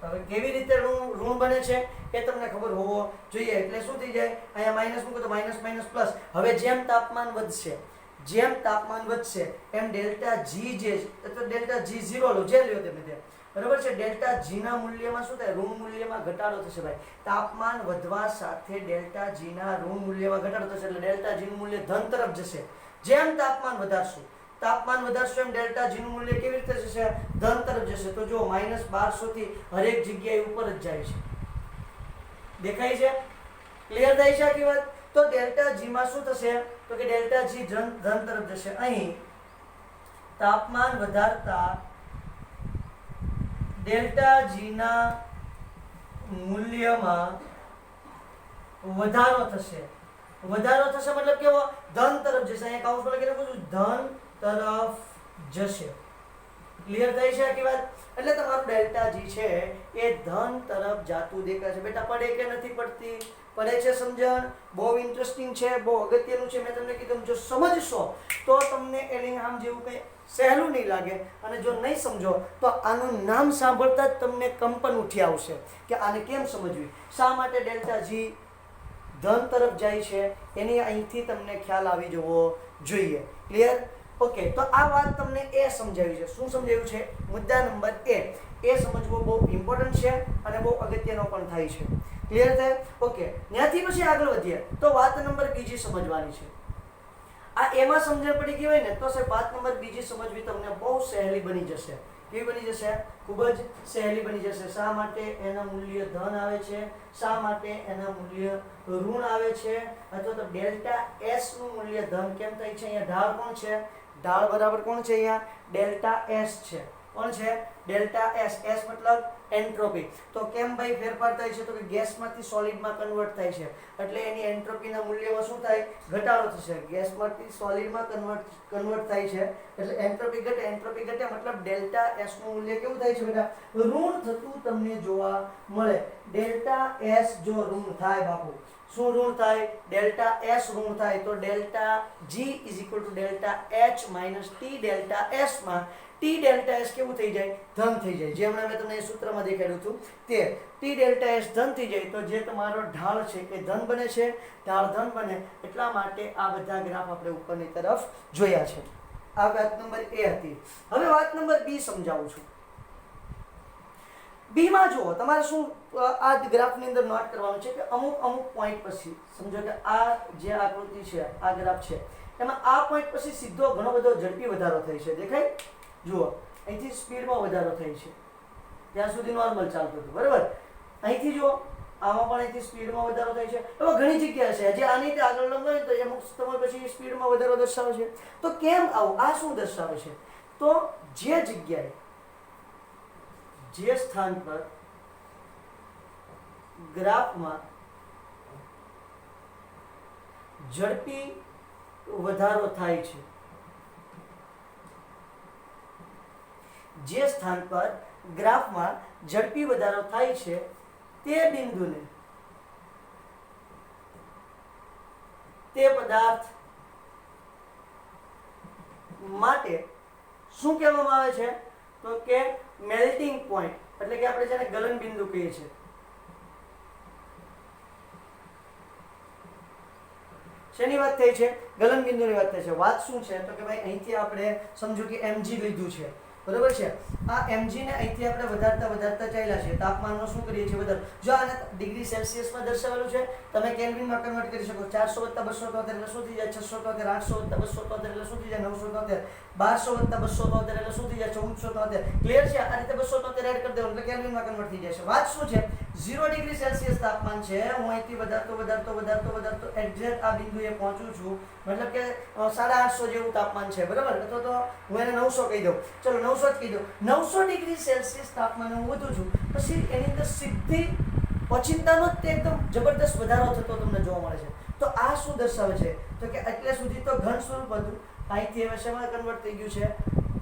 હવે કેવી રીતે ઋણ બને છે એ તમને ખબર હોવો જોઈએ. એટલે શું થઈ જાય? અહીંયા માઇનસ મૂકો તો માઇનસ માઇનસ પ્લસ. હવે જેમ તાપમાન વધશે એમ ડેલ્ટા જી જે તો ડેલ્ટા જી 0 લો, જે લ્યો તમે તે, બરાબર છે. ડેલ્ટા જી ના મૂલ્યમાં શું થાય? ઋણ મૂલ્યમાં ઘટાડો થશે ભાઈ. તાપમાન વધવા સાથે ડેલ્ટા જી ના ઋણ મૂલ્યમાં ઘટાડો થશે એટલે ડેલ્ટા જી નું મૂલ્ય ધન તરફ જશે. જેમ તાપમાન વધારશું એમ ડેલ્ટા જી નું મૂલ્ય કેવી રીતે જશે? ધન તરફ જશે. તો જો -1200 થી હરેક જગ્યાએ ઉપર જ જાય છે. દેખાય છે? ક્લિયર થાય છે આખી વાત? તો ડેલ્ટા જી માં શું થશે? તો કે ડેલ્ટા જી ધન તરફ જશે. અહીં તાપમાન વધારતા ડેલ્ટા જી ના મૂલ્યમાં વધારો થશે મતલબ કેવો? ધન તરફ જશે. અહીંયા કાઉન્સમાં લખી નાખું છું, ધન તરફ જશે. ક્લિયર થઈ છે આખી વાત? એટલે તમારું ડેલ્ટા જી છે એ ધન તરફ જાતું દેખાય છે. બેટા પડે કે નથી પડતી? પડે છે. સમજણ બહુ ઇન્ટરેસ્ટિંગ છે, બહુ અગત્યનું છે. મેં તમને કીધું જો સમજશો તો તમને એલિંગહામ જેવું કંઈ સહેલું નહીં લાગે, અને જો નહીં સમજો તો આનું નામ સાંભળતા જ તમને કંપન ઉઠી આવશે કે આને કેમ સમજવી, શા માટે ડેલ્ટા જી ધન તરફ જાય છે, એની અહીંથી તમને ખ્યાલ આવી જવો જોઈએ. ક્લિયર? ઓકે, તો આ વાત તમને એ સમજાવી છે. શું સમજાવ્યું છે? મુદ્દા નંબર એ સમજવો બહુ ઇમ્પોર્ટન્ટ છે અને બહુ અગત્યનો પણ થાય છે. ક્લિયર થાય? ઓકે, ત્યાંથી પછી આગળ વધીએ તો વાત નંબર બીજી સમજવાની છે. આ એમાં સમજણ પડી ગઈ હોય ને તો સાહેબ વાત નંબર બીજી સમજવી તમને બહુ સહેલી બની જશે. કેવી બની જશે? ખૂબ જ સહેલી બની જશે. શા માટે એના મૂલ્ય ધન આવે છે, શા માટે એના મૂલ્ય ઋણ આવે છે, અથવા તો ડેલ્ટા એસ નું મૂલ્ય ધન કેમ થાય છે? અહીંયા ઢાળ કોણ છે? ઢાળ બરાબર કોણ છે? અહીંયા ડેલ્ટા એસ છે. કોણ છે? Delta S. એસ મતલબ એન્ટ્રોપી. તો કેમ ભાઈ ફેરફાર થાય છે? તો કે ગેસમાંથી સોલિડમાં કન્વર્ટ થાય છે એટલે એની એન્ટ્રોપીના મૂલ્યમાં શું થાય? ઘટાડો થશે. ગેસમાંથી સોલિડમાં કન્વર્ટ થાય છે એટલે એન્ટ્રોપી ઘટે મતલબ ડેલ્ટા એસ નું મૂલ્ય કેવું થાય છે બેટા? ઋણ થતું તમને જોવા મળે. ડેલ્ટા એસ જો ઋણ થાય બાપુ, શું ઋણ થાય? ડેલ્ટા એસ ઋણ થાય તો delta G is equal to delta H minus T delta S માં ટી ડેલ્ટા એસ કેવું થઈ જાય? ધન થઈ જાય. જે હમણાં મેં તમને સૂત્રમાં દેખાડ્યું હતું તે ટી ડેલ્ટા એસ ધન થઈ જાય તો જે તમારો ઢાળ છે એ ધન બને છે. ઢાળ ધન બને એટલા માટે આ બધા ગ્રાફ આપણે ઉપરની તરફ જોયા છે. આ વાત નંબર એ હતી. હવે વાત નંબર બી સમજાવું છું. બી માં જુઓ, તમારે શું આ ગ્રાફની અંદર નોટ કરવાનું છે કે અમુક પોઈન્ટ પછી સમજો કે આ જે આકૃતિ છે, આ ગ્રાફ છે, એમાં આ પોઈન્ટ પછી સીધો ઘણો બધો ઝડપી વધારો થાય છે. દેખાય? જુઓ, અહીંથી સ્પીડમાં વધારો થાય છે. ત્યાં સુધી નોર્મલ ચાલતું હતું, બરાબર? અહીંથી જુઓ, આમાં પણ અહીંથી સ્પીડમાં વધારો થાય છે. એમાં ઘણી જગ્યા છે જે આની રીતે આગળ લંબાય તો અમુક સમય પછી સ્પીડમાં વધારો દર્શાવે છે. તો કેમ આવું? આ શું દર્શાવે છે? તો જે જગ્યાએ, જે સ્થાન પર ગ્રાફમાં ઝડપી વધારો થાય છે, જે સ્થાન પર ગ્રાફમાં ઝડપી વધારો થાય છે તે બિંદુને, તે પદાર્થ માટે શું કહેવામાં આવે છે? તો કે મેલ્ટિંગ પોઈન્ટ, એટલે કે આપણે જેને ગલન બિંદુ કહીએ છીએ. શેની વાત થઈ છે? ગલન બિંદુની વાત થઈ છે. વાત શું છે? તો કે ભાઈ અહીંથી આપણે સમજો કે mg લીધું છે, બરોબર છે? આ mg ને અહીંથી આપણે વધારતા ચાલ્યા છે. તાપમાનમાં શું કરીએ છીએ? વધારો. જો આને ડિગ્રી સેલ્સિયસમાં દર્શાવેલું છે, તમે કેલ્વિનમાં કન્વર્ટ કરી શકો. 400 + 273 એટલે શું થઈ જાય? 673. 800 + 273 એટલે શું થઈ જાય? 973. 1200 + 273 એટલે શું થઈ જાય? 1473. ક્લિયર છે? આ રીતે 273 એડ કરી દેવાનું એટલે કેલ્વિનમાં કન્વર્ટ થઈ જશે. વાત શું છે? 0 ડિગ્રી સેલ્સિયસ તાપમાન છે. હું અહીંથી વધારતો એક્ઝેક્ટ આ બિંદુએ પહોંચું છું, મતલબ કે 850 જેવું તાપમાન છે, બરાબર? અથવા તો હું એને 900 કહી દઉં. ચલો 900 જ કહી દઉં. 900 ડિગ્રી સેલ્સિયસ તાપમાને હું વધું છું, પછી એની અંદર સીધી ઓચિંતાનો જ તે એકદમ જબરદસ્ત વધારો થતો તમને જોવા મળે છે. તો આ શું દર્શાવે છે? તો કે એટલે સુધી તો ઘન સ્વરૂપ હતું, અહીંથી હવે શેમાં કન્વર્ટ થઈ ગયું છે?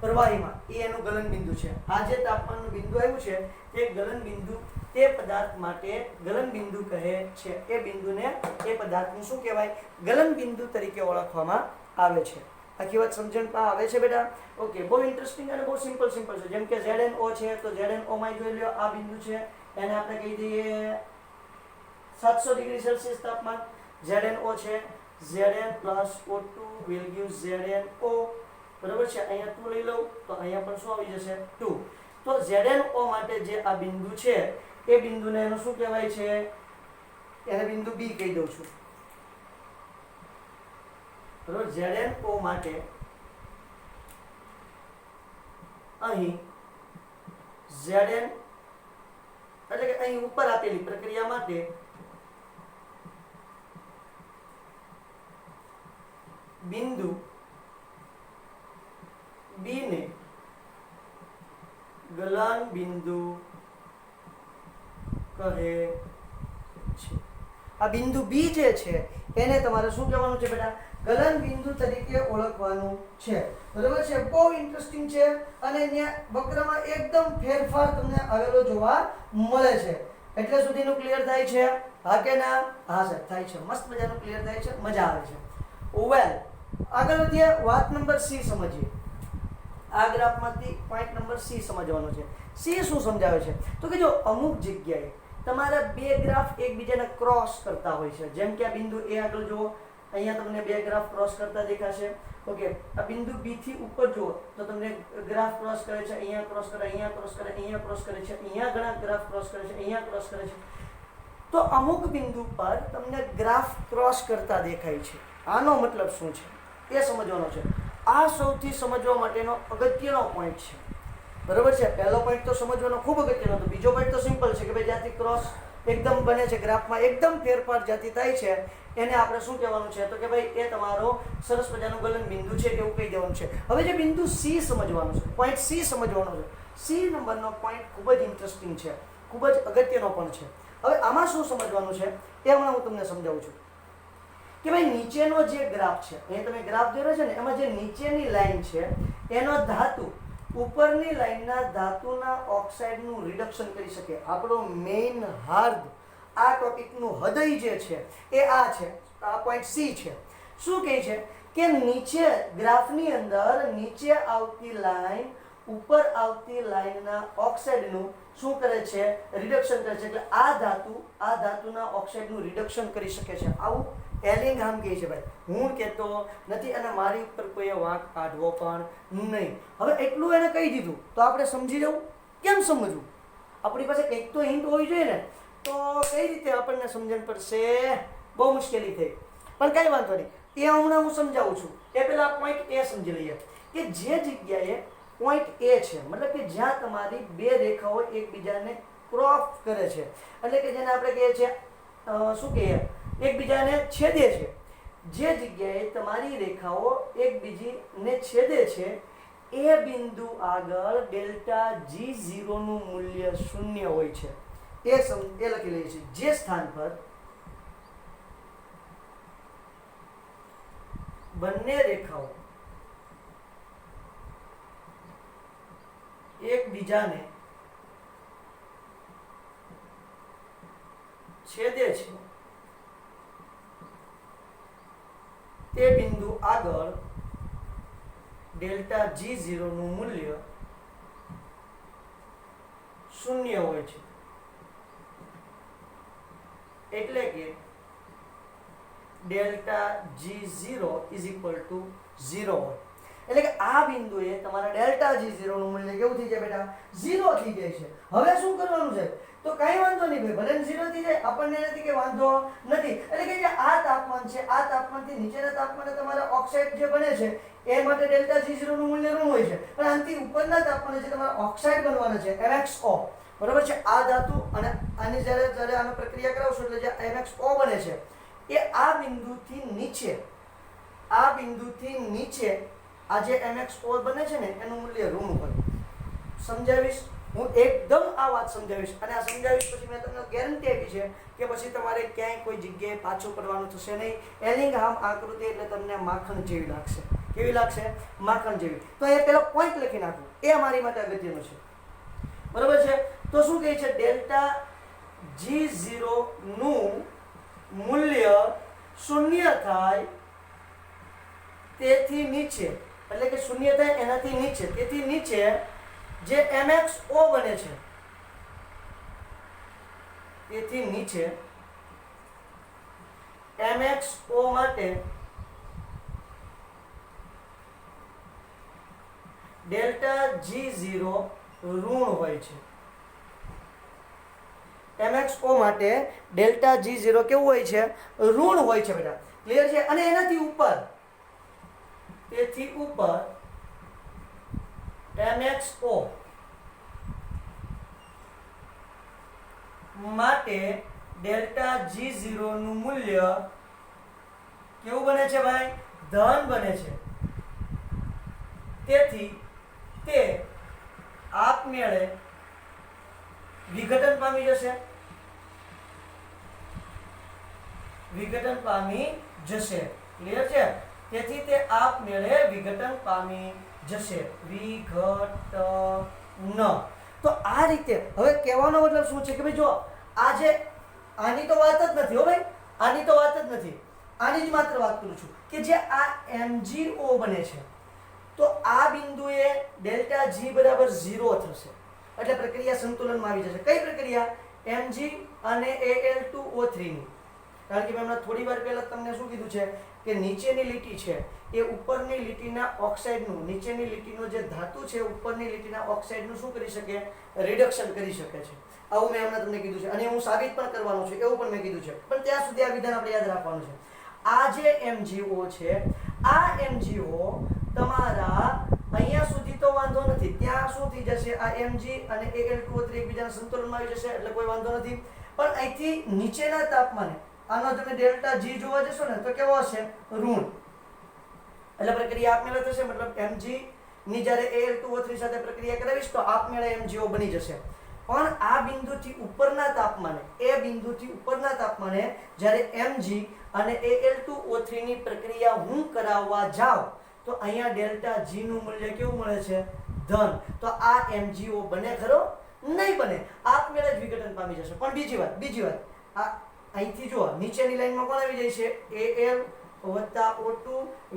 પ્રવાહીમાં. એ એનું ગલન બિંદુ છે. આ જે તાપમાનનું બિંદુ આવ્યું છે તે ગલન બિંદુ તે પદાર્થ માટે ગલન બિંદુ કહે છે. એ બિંદુને, એ પદાર્થનું શું કહેવાય? ગલન બિંદુ તરીકે ઓળખવામાં આવે છે. આખી વાત સમજણમાં આવે છે બેટા? ઓકે, બહુ ઇન્ટરેસ્ટિંગ અને બહુ સિમ્પલ છે. જેમ કે ZnO છે, તો ZnO માં જોઈ લો આ બિંદુ છે, એને આપણે કહી દઈએ 700 ડિગ્રી સેલ્સિયસ તાપમાન. ZnO છે, Zn plus O2 will give ZnO. બરાબર છે? અહીંયા 2 લઈ લઉં તો અહીંયા પણ શું આવી જશે? 2. તો ZnO માટે જે આ બિંદુ છે એ બિંદુને એનું શું કહેવાય છે? એને બિંદુ B કહી દઉં છું. બરાબર? ZnO માટે અહીં Zn એટલે કે અહીં ઉપર આપેલી પ્રક્રિયા માટે બિંદુ B ને ગલન બિંદુ કહે છે. આ બિંદુ B જે છે એને તમારે શું કહેવાનું છે બેટા? ગલન બિંદુ તરીકે ઓળખવાનું છે. બરાબર છે? બહુ ઇન્ટરેસ્ટિંગ છે અને અહીંયા વક્રમાં એકદમ ફેરફાર તમને આવેલો જોવા મળે છે. એટલે સુધીનું ક્લિયર થાય છે? હા કે ના? હા સર, થાય છે. મસ્ત મજાનું ક્લિયર થાય છે, મજા આવે છે. વેલ, આગળ વધીએ, વાત નંબર C સમજીએ. આ ગ્રાફમાંથી પોઈન્ટ નંબર C સમજવાનો છે. C શું સમજાવે છે? તો કે જો અમુક જગ્યાએ તમારા બે ગ્રાફ એકબીજાને ક્રોસ કરતા હોય છે. જેમ કે આ બિંદુ A આગળ જુઓ, અહીંયા તમને બે ગ્રાફ ક્રોસ કરતા દેખાશે. ઓકે, આ બિંદુ B થી ઉપર જુઓ તો તમને ગ્રાફ ક્રોસ કરે છે, અહીંયા ક્રોસ કરે, અહીંયા ક્રોસ કરે, અહીંયા ક્રોસ કરે છે, અહીંયા ઘણા ગ્રાફ ક્રોસ કરે છે, અહીંયા ક્રોસ કરે છે. તો અમુક બિંદુ પર તમને ગ્રાફ ક્રોસ કરતા દેખાય છે. આનો મતલબ શું છે એ સમજવાનો છે. આ સૌથી સમજવા માટેનો અગત્યનો પોઈન્ટ છે. બરાબર છે? પહેલો પોઈન્ટ તો સમજવાનો ખૂબ અગત્યનો હતો. બીજો પોઈન્ટ તો સિમ્પલ છે કે ભાઈ જ્યાંથી ક્રોસ એકદમ બને છે, ગ્રાફમાં એકદમ ફેરફાર જ્યાંથી થાય છે એને આપણે શું કહેવાનું છે? તો કે ભાઈ એ તમારો સરસ મજાનું ગલન બિંદુ છે એવું કહી દેવાનું છે. હવે જે બિંદુ C સમજવાનું છે, પોઈન્ટ C સમજવાનો છે. C નંબરનો પોઈન્ટ ખૂબ જ ઇન્ટરેસ્ટિંગ છે, ખૂબ જ અગત્યનો પણ છે. હવે આમાં શું સમજવાનું છે એ હમણાં હું તમને સમજાવું છું કે ભાઈ નીચેનો જે ગ્રાફ છે, અહીંયા તમે ગ્રાફ જોયો છે ને, એમાં જે નીચેની લાઈન છે એનો ધાતુ ઉપરની લાઈનના ધાતુના ઓક્સાઇડનું રિડક્શન કરી શકે. આપણો મેઇન હાર્દ આ ટોપિકનું હૃદય જે છે એ આ છે, આ પોઈન્ટ C છે. શું કહે છે કે નીચે ગ્રાફની અંદર નીચે આવતી લાઈન ઉપર આવતી લાઈનના ઓક્સાઇડનું શું કરે છે? રિડક્શન કરે છે. એટલે આ ધાતુના ઓક્સાઇડનું રિડક્શન કરી શકે છે. આવું એલિંગહામ કહે છે. ભાઈ હું કહેતો નથી અને મારી ઉપર કોઈએ વાંક કાઢવો પણ નહીં. હવે એટલું એને કહી દીધું તો આપણે સમજી જવું. કેમ સમજવું? આપણી પાસે કંઈક તો હિન્ટ હોવી જોઈએ ને. તો કઈ રીતે આપણને સમજણ પડશે? બહુ મુશ્કેલી થઈ, પણ કઈ વાંધો નહીં, એ હમણાં હું સમજાવું છું. એ પહેલા પોઈન્ટ A સમજી લઈએ કે જે જગ્યાએ પોઈન્ટ A છે, મતલબ કે જ્યાં તમારી બે રેખાઓ એકબીજાને ક્રોસ કરે છે, એટલે કે જેને આપણે કહીએ છીએ શું કહીએ, એકબીજાને છેદે છે. જે જગ્યાએ તમારી રેખાઓ એકબીજીને છેદે છે એ બિંદુ આગળ ડેલ્ટા G0 નું મૂલ્ય 0 હોય છે. એ લખી લઈએ છીએ. જે સ્થાન પર બંને રેખાઓ એકબીજાને છેદે છે તે બિંદુ આગળ ડેલ્ટા G0 નું મૂલ્ય 0 હોય છે. એટલે કે delta G0 is equal two 0 હોય. એટલે કે આ બિંદુએ તમારા ડેલ્ટા G0 નું મૂલ્ય કેવું થઈ જાય બેટા? 0 થઈ જાય છે. હવે શું કરવાનું છે? તો કઈ વાંધો નહીં ભાઈ, ભલે 0 થઈ જાય, આપણને નથી કે વાંધો નથી. એટલે કે જે આ તાપમાન છે, આ તાપમાનથી નીચેના તાપમાને તમારા ઓક્સાઇડ જે બને છે એ માટે ડેલ્ટા G0 નું મૂલ્ય ઋણ હોય છે. પણ આનાથી ઉપરના તાપમાને જે તમારા ઓક્સાઇડ બનવાના છે MXO, બરાબર છે, આ ધાતુ અને આની જ્યારે આનો પ્રક્રિયા કરાવશો એટલે જે MXO બને છે એ આ બિંદુથી નીચે આ જે MXO બને છે ને એનું મૂલ્ય ઋણ હોય. સમજાવીશ હું એકદમ આ વાત સમજાવીશ, અને આ સમજાવીશ પછી મેં તમને ગેરંટી આપી છે કે પછી તમારે ક્યાંય કોઈ જગ્યાએ પાછું પડવાનું થશે નહીં. એલિંગહામ આકૃતિ એટલે તમને માખણ જેવી લાગશે. કેવી લાગશે? માખણ જેવી. તો એ પેલો પોઈન્ટ લખી નાખું, એ અમારી માટે અગત્યનું છે. બરાબર છે? તો શું કહે છે? ડેલ્ટા G0 નું મૂલ્ય 0 થાય તેથી નીચે એટલે કે શૂન્ય થાય એનાથી નીચે, તેથી નીચે જે MXO બને છે, તેથી નીચે MXO માટે ડેલ્ટા G0 ઋણ હોય છે. MXO માટે ડેલ્ટા G0 કેવું હોય છે? ઋણ હોય છે બેટા. ક્લિયર છે? અને એનાથી ઉપર, તેથી ઉપર MXO માટે ડેલ્ટા G0 નું મૂલ્ય કેવું બને છે ભાઈ? ધન બને છે. તેથી તે આપમેળે વિઘટન પામી જશે. વિઘટન પામી જશે. ક્લિયર છે? તેથી તે આપમેળે વિઘટન પામી જશે. વિઘટન. તો આ રીતે હવે કહેવાનો મતલબ શું છે કે ભાઈ જો આજે આની તો વાત જ નથી હો ભાઈ, આની તો વાત જ નથી, આની જ માત્ર વાત કરું છું કે જે આ MgO બને છે તો આ બિંદુએ ડેલ્ટા G બરાબર 0 થશે એટલે પ્રક્રિયા સંતુલનમાં આવી જશે. કઈ પ્રક્રિયા? Mg અને Al2O3 ની. કારણ કે મેં હમણાં થોડી વાર પહેલા તમને શું કીધું છે કે નીચેની લીટી છે એ ઉપરની લીટીના ઓક્સાઇડનું, નીચેની લીટીનો જે ધાતુ છે ઉપરની લીટીના ઓક્સાઇડનું શું કરી શકે? રિડક્શન કરી શકે છે. આવું મેં હમણાં તમને કીધું છે અને હું સાબિત પણ કરવાનું છું એવું પણ મેં કીધું છે. પણ ત્યાં સુધી આ વિધાન આપણે યાદ રાખવાનું છે. આ જે MgO છે, આ MgO તમારા અહીંયા સુધી તો વાંધો નથી, ત્યાં શું થઈ જશે? આ Mg અને Al2O3 એકબીજાના સંતુલનમાં આવી જશે એટલે કોઈ વાંધો નથી. પણ અહીંથી નીચેના તાપમાને આનો તમે ડેલ્ટા G જોવા જશો ને તો કેવો હશે? ઋણ. એટલે પ્રક્રિયા આપમેળે થશે. મતલબ Mg ની જ્યારે Al2O3 સાથે પ્રક્રિયા કરાવીશ તો આપમેળે MgO બની જશે. પણ આ બિંદુથી ઉપરના તાપમાને, એ બિંદુથી ઉપરના તાપમાને જ્યારે Mg અને Al2O3 ની પ્રક્રિયા હું કરાવવા જાઉં તો અહીંયા ડેલ્ટા G નું મૂલ્ય કેવું મળે છે? ધન. તો આ MgO બને ખરો? નહીં બને. આપમેળે જ વિઘટન પામી જશે. પણ બીજી વાત આ અહીંથી જો નીચેની લાઈનમાં કોણ આવી જાય છે? Al + O2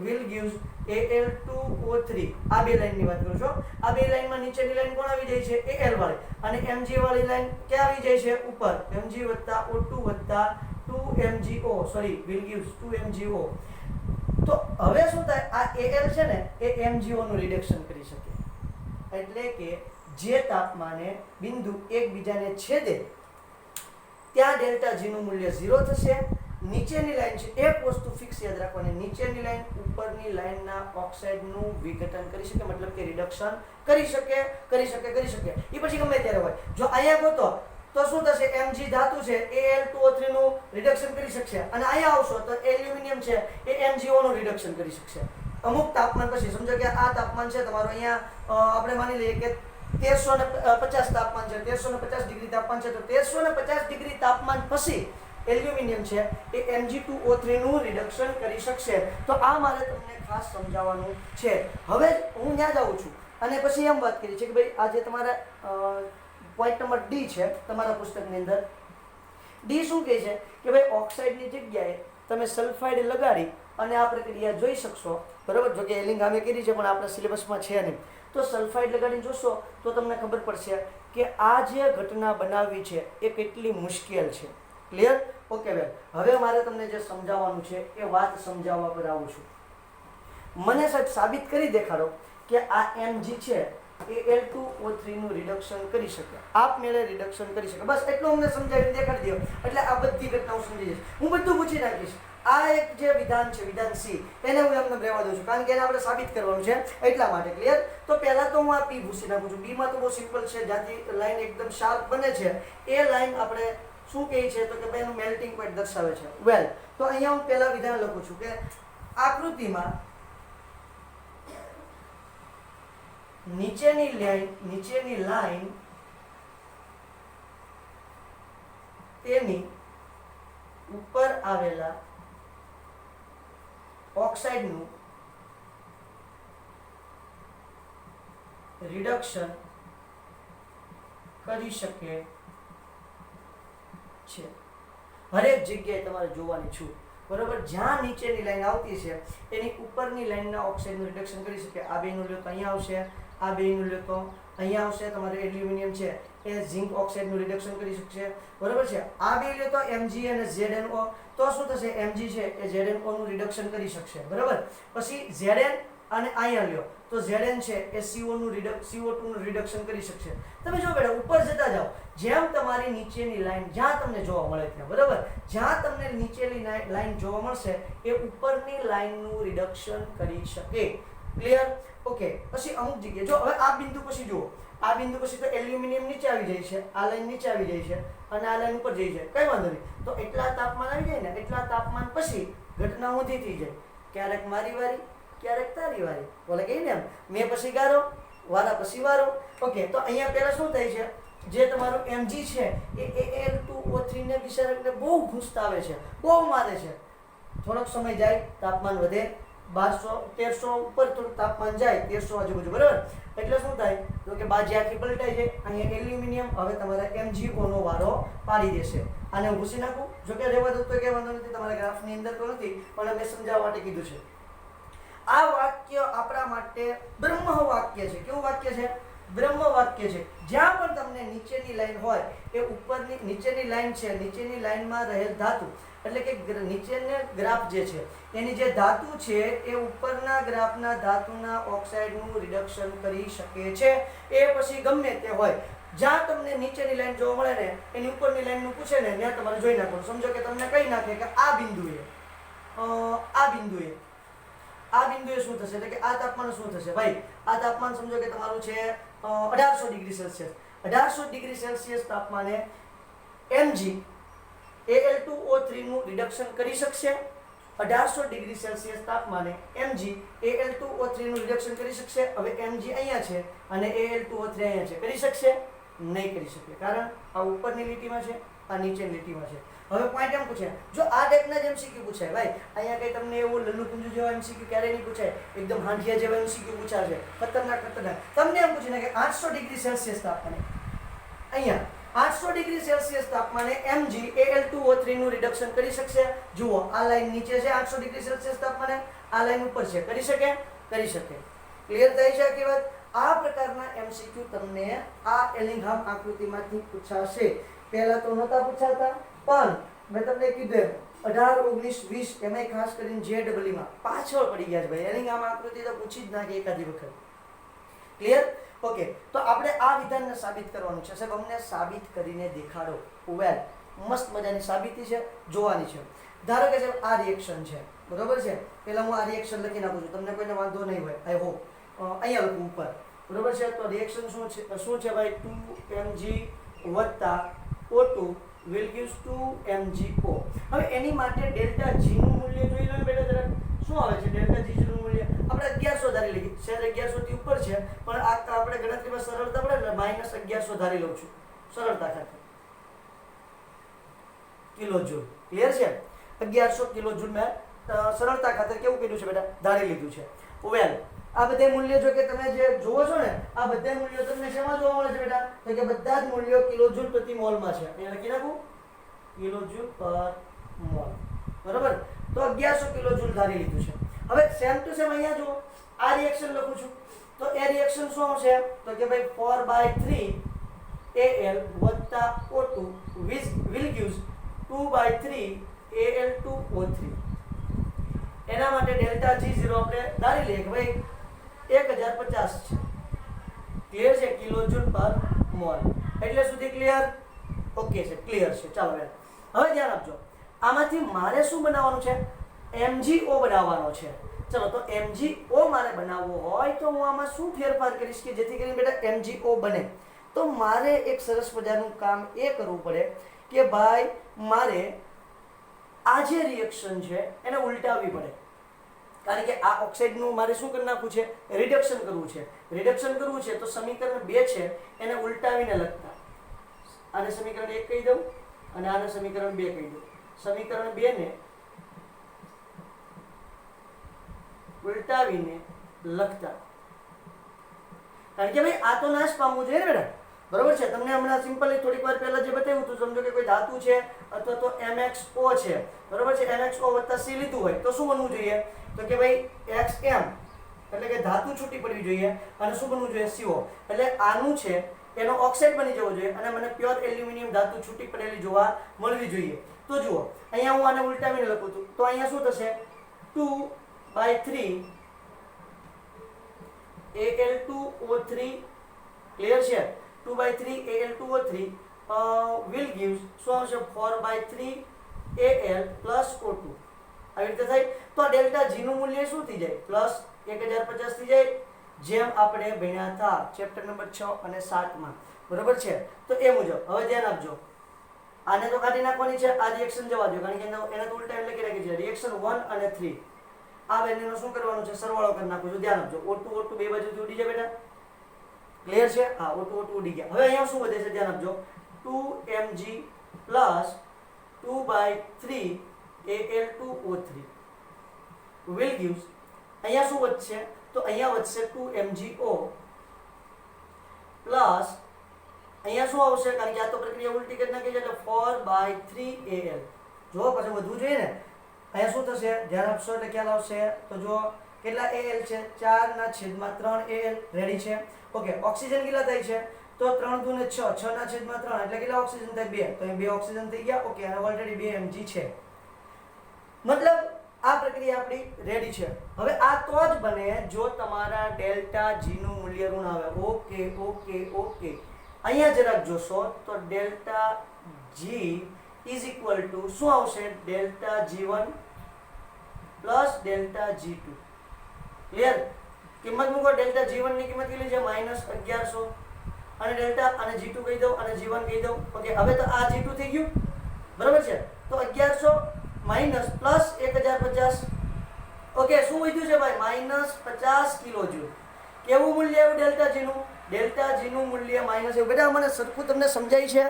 will gives Al2O3. આ બે લાઈનની વાત કરું છું. આ બે લાઈનમાં નીચેની લાઈન કોણ આવી જાય છે? Al વાળી. અને Mg વાળી લાઈન ક્યાં આવી જાય છે? ઉપર. Mg + O2 + 2MgO will gives 2MgO. તો હવે શું થાય? આ Al છે ને એ MgO નું રિડક્શન કરી શકે. એટલે કે જે તાપમાને બિંદુ એકબીજાને છેદે ત્યાં ડેલ્ટા G નું મૂલ્ય 0 થશે. નીચેની લાઈન છે, એક વસ્તુ ફિક્સ યાદ રાખવાની, નીચેની લાઈન ઉપરની લાઈનના ઓક્સાઇડનું વિઘટન કરી શકે, મતલબ કે રિડક્શન કરી શકે. એ પછી ગમે ત્યારે હોય. જો અહીંયા ગોતો તો શું થશે? Mg ધાતુ છે Al2O3 નું રિડક્શન કરી શકશે અને અહીંયા આવશો તો એલ્યુમિનિયમ છે એ MgO નું રિડક્શન કરી શકશે. અમુક તાપમાન પછી સમજો કે આ તાપમાન છે તમારું અહીંયા આપણે માની લઈએ કે 1350 તાપમાન છે, 1350 ડિગ્રી તાપમાન છે. તો 1350 ડિગ્રી તાપમાન પછી એલ્યુમિનિયમ છે એ Mg2O3 નું રિડક્શન કરી શકશે. તો આ મારે તમને ખાસ સમજાવવાનું છે. હવે હું ત્યાં જાઉં છું અને પછી એમ વાત કરી છે કે ભાઈ આ જે તમારા પોઈન્ટ નંબર D છે તમારા પુસ્તકની અંદર, D શું કહે છે કે ભાઈ ઓક્સાઇડની જગ્યાએ તમે સલ્ફાઇડ લગાડી અને આ પ્રક્રિયા જોઈ શકશો. બરાબર? જો કે એલિંગ આમે કરી છે પણ આપણા સિલેબસમાં છે નહીં. તો સલ્ફાઇડ લગાડીને જોશો તો તમને ખબર પડશે કે આ જે ઘટના બનાવવી છે એ કેટલી મુશ્કેલ છે. ક્લિયર? ઓકે વેલ. હવે મારે તમને જે સમજાવવાનું છે એ વાત સમજાવવા પર આવું છું. મને સાહેબ સાબિત કરી દેખાડો કે આ Mg છે એ Al2O3 નું રિડક્શન કરી શકે, આપમેળે રિડક્શન કરી શકે. બસ એટલું અમને સમજાવીને દેખાડી દો એટલે આ બધી ઘટનાઓ સમજી જઈશ. હું બધું પૂછી નાખીશ. આ એક જે વિધાન છે, વિધાન C, એને હું એમને રહેવા દઉં છું કારણ કે એને આપણે સાબિત કરવાનું છે એટલા માટે. ક્લિયર? તો પહેલા તો હું આ P ભૂસી નાખું છું. P માં તો બહુ સિમ્પલ છે, જ્યાંથી લાઈન એકદમ શાર્પ બને છે એ લાઈન આપણે શું કહે છે તો કે ભાઈ એનું મેલ્ટિંગ પોઈન્ટ દર્શાવે છે. વેલ, તો અહીંયા હું પહેલા વિધાન લખું છું કે આકૃતિમાં નીચેની લાઈન તેની ઉપર આવેલા ઓક્સાઇડનું રિડક્શન કરી શકે છે. હરેક જગ્યાએ તમારે જોવાની છું. બરોબર, જ્યાં નીચેની લાઈન આવતી છે એની ઉપરની લાઈનના ઓક્સાઇડનું રિડક્શન કરી શકે. આ બેનું લ્યો તો અહીંયા આવશે, આ બેનું લ્યો તો અહીંયા આવશે. તમારે એલ્યુમિનિયમ છે એ ઝિંક ઓક્સાઇડનું રિડક્શન કરી શકશે. બરોબર છે. આ બે લ્યો તો Mg અને ZnO, તો શું થશે? Mg છે એ ZnO નું રિડક્શન કરી શકશે. બરોબર. પછી Zn અને અહીંયા લ્યો તો Zn છે એ CO2 નું રિડક્શન કરી શકશે. તમે જો બેટા ઉપર જતા જાઓ, જેમ તમારી નીચેની લાઈન જ્યાં તમને જોવા મળે ત્યાં, બરોબર, જ્યાં તમને નીચેની લાઈન જોવા મળશે એ ઉપરની લાઈનનું રિડક્શન કરી શકે. ક્લિયર? ઓકે. પછી અમુક જગ્યાએ જો હવે આ બિંદુ પછી જુઓ, આ બિંદુ પછી તો એલ્યુમિનિયમ નીચે આવી જાય છે, આ લાઈન નીચે આવી જાય છે અને આ લાઈન ઉપર જઈ જાય, કઈ વાંધો નહીં. તો એટલા તાપમાન આવી જાય ને, એટલા તાપમાન પછી ઘટના ઊંધી થઈ જાય. ક્યારેક મારી વારી, ક્યારેક તારી વારી, બોલે કે ને એમ, મેં પછી ગારો, વારા પછી વારો. ઓકે. તો અહીંયા પહેલા શું થાય છે, જે તમારું Mg છે એ Al2O3 ને વિષારકને બહુ ભૂંસતાવે છે, બહુ મારે છે. થોડોક સમય જાય, તાપમાન વધે, 1200 1300 ઉપર થોડું તાપમાન જાય, 1300 આજુબાજુ, બરાબર. એટલે શું થાય તો કે બાજી આખી પલટાઈ જાય. અહીંયા એલ્યુમિનિયમ હવે તમારા MgO નો વારો પાડી દેશે. આને હું ભૂસી નાખું, જો કે રહેવા દો તો કે વાંધો નથી, તમારા ગ્રાફની અંદર તો નથી, પણ મેં સમજાવવા માટે કીધું છે. આ વાક્ય આપણા માટે બ્રહ્મ વાક્ય છે. કેવું વાક્ય છે? બ્રહ્મ વાક્ય છે. જ્યાં પણ તમને નીચેની લાઈન હોય એ ઉપરની નીચેની લાઈન છે, નીચેની લાઈનમાં રહેલ ધાતુ, એટલે કે નીચેનો ગ્રાફ જે છે એની જે ધાતુ છે એ ઉપરના ગ્રાફના ધાતુના ઓક્સાઇડનું રિડક્શન કરી શકે છે. એ પછી ગમે તે હોય, જ્યાં તમને નીચેની લાઈન જોવા મળે ને એની ઉપરની લાઈનનું પૂછે ને ત્યાં તમારે જોઈ નાખવાનું. સમજો કે તમને કહી નાખે કે આ બિંદુએ શું થશે, એટલે કે આ તાપમાન શું થશે ભાઈ. આ તાપમાન સમજો કે તમારું છે 1800 ડિગ્રી સેલ્સિયસ. 1800 ડિગ્રી સેલ્સિયસ તાપમાને Mg Al2O3 નું રિડક્શન કરી શકશે. 1800 ડિગ્રી સેલ્સિયસ તાપમાને Mg Al2O3 નું રિડક્શન કરી શકશે. હવે Mg અહીંયા છે અને Al2O3 અહીંયા છે, કરી શકશે? નહીં કરી શકે, કારણ આ ઉપરની લીટીમાં છે, આ નીચેની લીટીમાં છે. હવે પોઈન્ટ એમ પૂછે, જો આ ટાઈપના જ MCQ પૂછાય ભાઈ, અહીંયા કઈ તમને એવું લલ્લુકુંજુ જેવા MCQ ક્યારેય નહીં પૂછાય, એકદમ હાંડિયા જેવા MCQ પૂછાશે, ખતરનાક. તમને એમ પૂછીને કે 800 ડિગ્રી સેલ્સિયસ તાપમાને, અહીંયા 800 ડિગ્રી સેલ્સિયસ તાપમાને Mg Al2O3 નું રિડક્શન કરી શકશે. જુઓ આ લાઈન નીચે છે 800 ડિગ્રી સેલ્સિયસ તાપમાને, આ લાઈન ઉપર છે, કરી શકે? કરી શકે. ક્લિયર થાય છે આખી વાત? આ પ્રકારના MCQ તમને આ એલિંગહામ આકૃતિમાંથી પૂછાશે. પહેલા તો નહોતા પૂછાતા, પણ મેં તમને કીધું 18 19 20 એમાંય ખાસ કરીને JEE માં પાછળ પડી ગયા છે ભાઈ. એલિંગહામ આકૃતિ તો પૂછી જ નાખે એકાદી વખત. ક્લિયર? ઓકે. તો આપણે આ વિધાનને સાબિત કરવાનું છે. સાહેબ અમને સાબિત કરીને દેખાડો. વેલ, મસ્ત મજાની સાબિતી છે, જોવાની છે. ધારો કે સાહેબ આ રિએક્શન છે, બરોબર છે. પહેલા હું આ રિએક્શન લખી નાખું છું, તમને કોઈને વાંધો નહીં હોય, આઈ હોપ. અહીંયા લખું ઉપર, બરોબર છે. તો રિએક્શન શું છે ભાઈ? 2Mg + O2 will gives 2MgO. હવે એની માટે ડેલ્ટા G નું મૂલ્ય જોઈ લો બેટા જરા. શું આવે છે ડેલ્ટા G નું મૂલ્ય? આપણે 1100 ધારી લઈએ. શેર 1100 થી ઉપર છે, પણ આ આપણે ગણતરીમાં સરળતા પડે એટલે -1100 ધારી લઉં છું સરળતા ખાતર. કિલોજૂલ. ક્લિયર છે? 1100 કિલોજૂલ મેં સરળતા ખાતર કેવું કીધું છે બેટા? ધારી લીધું છે. વેલ, આ બધા મૂલ્ય જો કે તમે જે જોવો છો ને, આ બધા મૂલ્યો તમને શેમાં જોવા મળે છે બેટા? તો કે બધા જ મૂલ્યો કિલોજૂલ પ્રતિ મોલમાં છે. અહીંયા લખી નાખું, કિલોજૂલ પર મોલ. બરોબર? તો 1100 કિલોજૂલ ધારી લીધું છે. હવે સેમ ટુ સેમ અહીંયા જુઓ, આ રિએક્શન લખું છું, તો એ રિએક્શન શું આવશે? તો કે ભાઈ 4/3 Al + O2 will gives 2/3 Al2O3. એના માટે ડેલ્ટા G0 આપણે ધારી લઈએ કે ભાઈ 1050 છે. ક્લિયર છે? કિલોજૂલ પર મોલ. એટલે સુધી ક્લિયર? ઓકે છે, ક્લિયર છે. ચાલો હવે ધ્યાન આપજો. આમાંથી મારે શું બનાવવાનું છે? MgO બનાવવાનો છે. ચલો, તો MgO મારે બનાવવો હોય તો હું આમાં શું ફેરફાર કરીશ કે જેથી કરીને બેટા MgO બને? તો મારે એક સરસ મજાનું કામ એ કરવું પડે કે ભાઈ મારે આ જે રિએક્શન છે એને ઉલટાવવી પડે. કારણ કે આ ઓક્સાઇડનું મારે શું કરી નાખવું છે? રિડક્શન કરવું છે. રિડક્શન કરવું છે તો સમીકરણ 2 છે એને ઉલટાવીને લખતા. આને સમીકરણ 1 કહી દઉં અને આને સમીકરણ 2 કહી દઉં. સમીકરણ 2 ને ઉલટાવીને લખતા. કારણ કે ભાઈ આ તો નાશ પામવું જોઈએ ને બેટા, બરોબર છે? તમને હમણાં સિમ્પલી થોડીક વાર પહેલા જે બતાવ્યું હતું, સમજો કે કોઈ ધાતુ છે અથવા તો MXO છે, બરોબર છે, MXO વત્તા C લીધું હોય તો શું બનવું જોઈએ? તો કે ભાઈ XM એટલે કે ધાતુ છૂટી પડવી જોઈએ અને શું બનવું જોઈએ? CO. એટલે આનું છે એનો ઓક્સાઇડ બની જવો જોઈએ અને મને પ્યોર એલ્યુમિનિયમ ધાતુ છૂટી પડેલી જોવા મળવી જોઈએ. તો જુઓ અહીંયા હું આને ઉલટાવીને લખું છું તો અહીંયા શું થશે? 2/3 Al2O3 ક્લિયર છે? 2/3 Al2O3 will gives શું આવશે? 4/3 Al plus O2. આવી રીતે થાય તો આ ડેલ્ટા G નું મૂલ્ય શું થઈ જાય? પ્લસ 1050 થઈ જાય, જેમ આપણે ભણ્યા હતા ચેપ્ટર નંબર 6 અને 7 માં, બરોબર છે? તો એ મુજબ હવે ધ્યાન આપજો, આને તો કાઢી નાખવાની છે, આ રિએક્શન જવા દો કારણ કે એને તો ઉલટા લખી રાખી છે. રિએક્શન 1 અને 3 આ બંનેનો શું કરવાનું છે? સરવાળો કરી નાખું છું. ધ્યાન આપજો, O2 બે બાજુથી ઉડી જાય બેટા, ક્લિયર છે? હા, O2 ઉડી ગયા. હવે અહીંયા શું વધે છે? ધ્યાન આપજો, 2Mg plus 2/3 Al2O3 will gives અહીંયા શું વધશે? તો અહીંયા વધશે 2MgO પ્લસ અહીંયા શું આવશે? કારણ કે આ તો પ્રક્રિયા ઉલટી કરી નાખી છે એટલે 4/3 Al. જો પછી વધવું જોઈએ ને, અહીંયા શું થશે? ધ્યાન આપશો એટલે ખ્યાલ આવશે. તો જો કેટલા Al છે? 4/3 Al. રેડી છે? ઓકે. ઓક્સિજન કેટલા થાય છે? તો 3 દુ 6, 6/3 એટલે કેટલા ઓક્સિજન થાય? 2. તો અહીં 2 ઓક્સિજન થઈ ગયા. ઓકે, અને ઓલરેડી 2 Mg છે, મતલબ આ પ્રક્રિયા આપણી રેડી છે. હવે આ તો જ બને જો તમારા ડેલ્ટા G નું મૂલ્ય ઋણ આવે. Okay okay okay. અહીંયા જરાક જોશો તો delta G is equal two શું આવશે? Delta G1 plus delta G2. Clear? કિંમત મૂકો. ડેલ્ટા G1 ની કિંમત કેટલી છે? -1100 અને ડેલ્ટા અને G2 કહી દઉં અને G1 કહી દઉં. ઓકે, હવે તો આ G2 થઈ ગયું, બરાબર છે? તો 1100 માઇનસ પ્લસ 1050. ઓકે, શું વધ્યું છે ભાઈ? -50 કિલોજૂલ. કેવું મૂલ્ય આવ્યું ડેલ્ટા G નું? ડેલ્ટા G નું મૂલ્ય માઇનસ એવું. બેટા મને સરખું તમને સમજાય છે?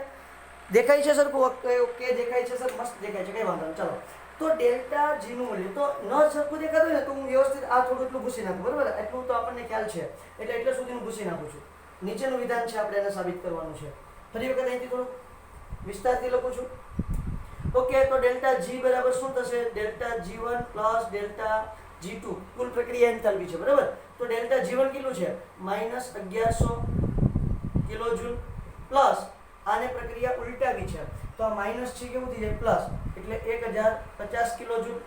દેખાય છે સરખું? ઓકે દેખાય છે સર, મસ્ત દેખાય છે, કઈ વાંધો નહીં. ચલો, તો ડેલ્ટા G નું મૂલ્ય તો ન સરખું દેખાતું હોય ને તો હું વ્યવસ્થિત આ થોડું એટલું ભૂસી નાખું, બરાબર? એટલું તો આપણને ખ્યાલ છે એટલે સુધી હું ભૂસી નાખું છું. નીચેનું વિધાન છે, આપણે એને સાબિત કરવાનું છે. ફરી વખત અહીંથી થોડું વિસ્તારથી લખું છું. ઓકે, તો ડેલ્ટા G બરાબર શું થશે? Delta G1 plus delta G2 કુલ પ્રક્રિયા એન્થાલ્પી છે, બરાબર? તો ડેલ્ટા G1 કેટલું છે? -1100 કિલોજૂલ પ્લસ આને પ્રક્રિયા ઉલટાવી છે તો આ માઈનસ છે કેવું થઈ જાય? પ્લસ, એટલે 1050 કિલોજૂલ.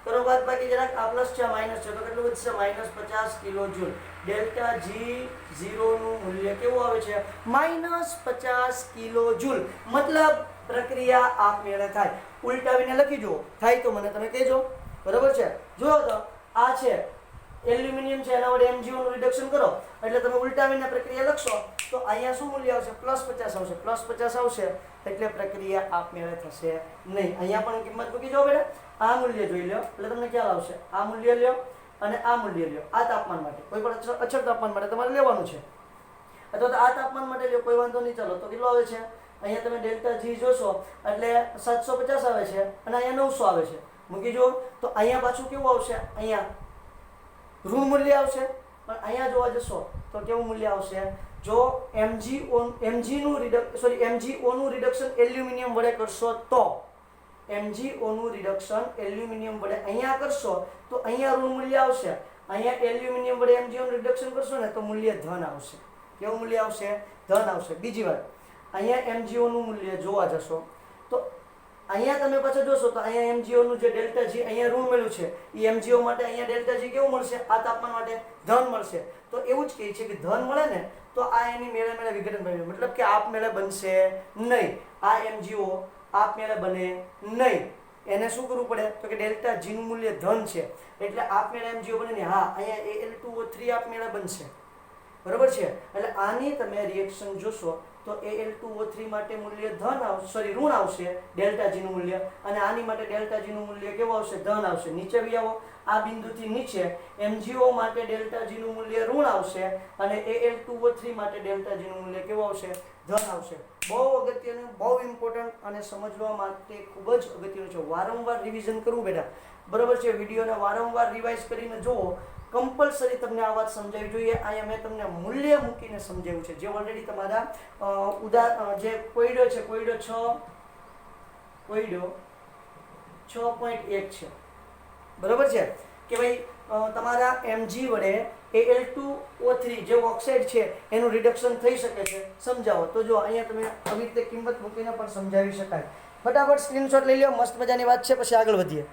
કરો બાદ બાકી જરાક, આ પ્લસ છે આ માઈનસ છે તો કેટલું વધશે? -50 કિલોજૂલ. ડેલ્ટા G0 નું મૂલ્ય કેવું આવે છે? -50 કિલોજૂલ. મતલબ પ્રક્રિયા આપમેળે થાય. ઉલટાવીને લખી જુઓ, થાય તો મને તમે કહેજો, બરાબર છે? જોયો તો આ છે એલ્યુમિનિયમ છે, એના વડે MgO નું રિડક્શન કરો એટલે તમે ઉલટાવીને પ્રક્રિયા લખશો તો અહીંયા શું મૂલ્ય આવશે? +50 આવશે. +50 આવશે એટલે પ્રક્રિયા આપમેળે થશે નહીં. અહીંયા પણ કિંમત મૂકી જાઓ બેટા, આ મૂલ્ય જોઈ લો એટલે તમને ખ્યાલ આવશે. આ મૂલ્ય લ્યો અને આ મૂલ્ય લ્યો. આ તાપમાન માટે, કોઈ પણ અચળ તાપમાન માટે તમારે લેવાનું છે, અથવા તો આ તાપમાન માટે લ્યો, કોઈ વાંધો નહીં. ચાલો, તો કેટલો આવે છે? અહીંયા તમે ડેલ્ટા G જોશો એટલે 750 આવે છે અને અહીંયા 900 આવે છે. મૂકી જુઓ તો અહીંયા પાછું કેવું આવશે? અહીંયા ઋણ મૂલ્ય આવશે. પણ અહીંયા જોવા જશો તો કેવું મૂલ્ય આવશે? જો MgO નું રિડક્શન એલ્યુમિનિયમ વડે કરશો તો MgO નું રિડક્શન એલ્યુમિનિયમ વડે અહીંયા કરશો તો અહીંયા ઋણ મૂલ્ય આવશે. અહીંયા એલ્યુમિનિયમ વડે MgO નું રિડક્શન કરશો ને તો મૂલ્ય ધન આવશે. કેવું મૂલ્ય આવશે? ધન આવશે. બીજી વાત, અહીંયા MgO નું મૂલ્ય જોવા જશો તો અહીંયા તમે પાછા જોશો તો અહીંયા MgO નું જે ડેલ્ટા G અહીંયા ઋણ મળ્યું છે એ MgO માટે અહીંયા ડેલ્ટા G કેવું મળશે? આ તાપમાન માટે ધન મળશે. તો એવું જ કહે છે કે ધન મળે ને તો આ એની મેળે વિઘટન પામે, મતલબ કે આપમેળે બનશે નહીં. આ MgO આપમેળે બને નહીં. એને શું કરવું પડે? તો કે ડેલ્ટા G નું મૂલ્ય ધન છે એટલે આપમેળે MgO બને નહીં. હા, અહીંયા Al2O3 આપમેળે બનશે, બરોબર છે? એટલે આની તમે રિએક્શન જોશો તો Al2O3 માટે મૂલ્ય ધન આવશે, ઋણ આવશે ડેલ્ટા G નું મૂલ્ય, અને આની માટે ડેલ્ટા G નું મૂલ્ય કેવું આવશે? ધન આવશે. નીચે બી આવો, આ બિંદુથી નીચે MgO માટે ડેલ્ટા G નું મૂલ્ય ઋણ આવશે અને Al2O3 માટે ડેલ્ટા G નું મૂલ્ય કેવું આવશે? ધન આવશે. બહુ અગત્યનું, બહુ ઇમ્પોર્ટન્ટ અને સમજવા માટે ખૂબ જ અગત્યનું છે. વારંવાર રિવિઝન કરવું બેટા, બરાબર છે? વિડીયોને વારંવાર રિવાઇઝ કરીને જુઓ. કમ્પલસરી તમને આ વાત સમજાવવી જોઈએ. અહીંયા મેં તમને મૂલ્ય મૂકીને સમજાવ્યું છે જે ઓલરેડી તમારા જે કોયડો છે, કોયડો 6 કોયડો 6.1 છે બરોબર છે કે ભાઈ તમારા Mg વડે Al2O3 જે ઓક્સાઇડ છે એનું રિડક્શન થઈ શકે છે સમજાવો તો જો અહીંયા તમે આવી રીતે કિંમત મૂકીને પણ સમજાવી શકાય ફટાફટ સ્ક્રીનશોટ લઈ લો મસ્ત મજાની વાત છે પછી આગળ વધીએ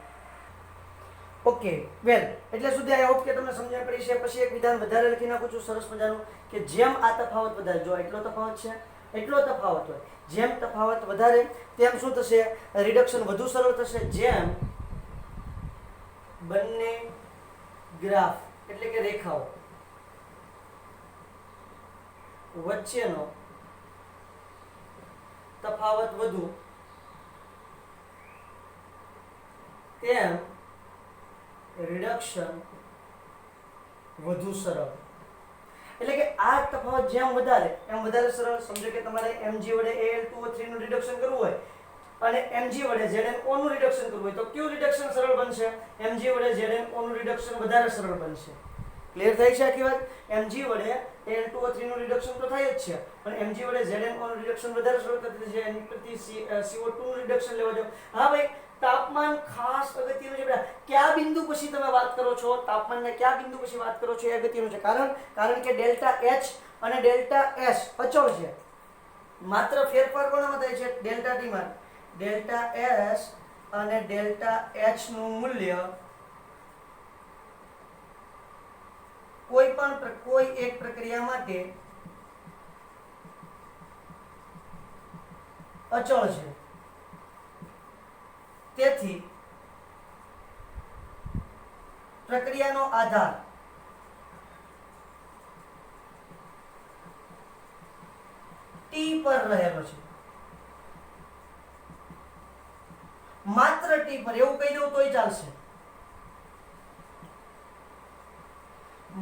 ઓકે વેલ એટલે સુધી આઈ હોપ કે તમને સમજણ પડી છે પછી એક વિધાન વધારે લખી નાખું છું સરસ મજાનું કે જેમ આ તફાવત વધારે જો એટલો તફાવત છે એટલો તફાવત હોય જેમ તફાવત વધારે તેમ શું થશે રિડક્શન વધુ સરળ થશે જેમ બંને ગ્રાફ એટલે કે રેખાઓ વચ્ચેનો તફાવત વધુ તેમ રિડક્શન વધુ સરળ એટલે કે આ તફાવત જેમ વધારે એમ વધારે સરળ સમજો કે તમારે Mg વડે Al2O3 નું રિડક્શન કરવું હોય અને Mg વડે ZnO નું રિડક્શન કરવું હોય તો કયું રિડક્શન સરળ બનશે Mg વડે ZnO નું રિડક્શન વધારે સરળ બનશે ક્લિયર થઈ છે આખી વાત Mg વડે Al2O3 નું રિડક્શન તો થાય જ છે પણ Mg વડે ZnO નું રિડક્શન વધારે સરળ થતું છે એની પ્રતિ CO2 નું રિડક્શન લેવા જાવ હા ભાઈ તાપમાન ખાસ અગત્યનું છે બેટા કયા બિંદુ પછી તમે વાત કરો છો તાપમાનના કયા બિંદુ પછી વાત કરો છો એ અગત્યનું છે કારણ કે ડેલ્ટા H અને ડેલ્ટા S અચળ છે માત્ર ફેરફાર કોનામાં થાય છે ડેલ્ટા T માં ડેલ્ટા S અને ડેલ્ટા H નું મૂલ્ય કોઈ એક પ્રક્રિયા માટે અચળ છે તેથી પ્રક્રિયાનો આધાર T પર રહેલો છે માત્ર T પર એવું કહી દઉં તોય ચાલશે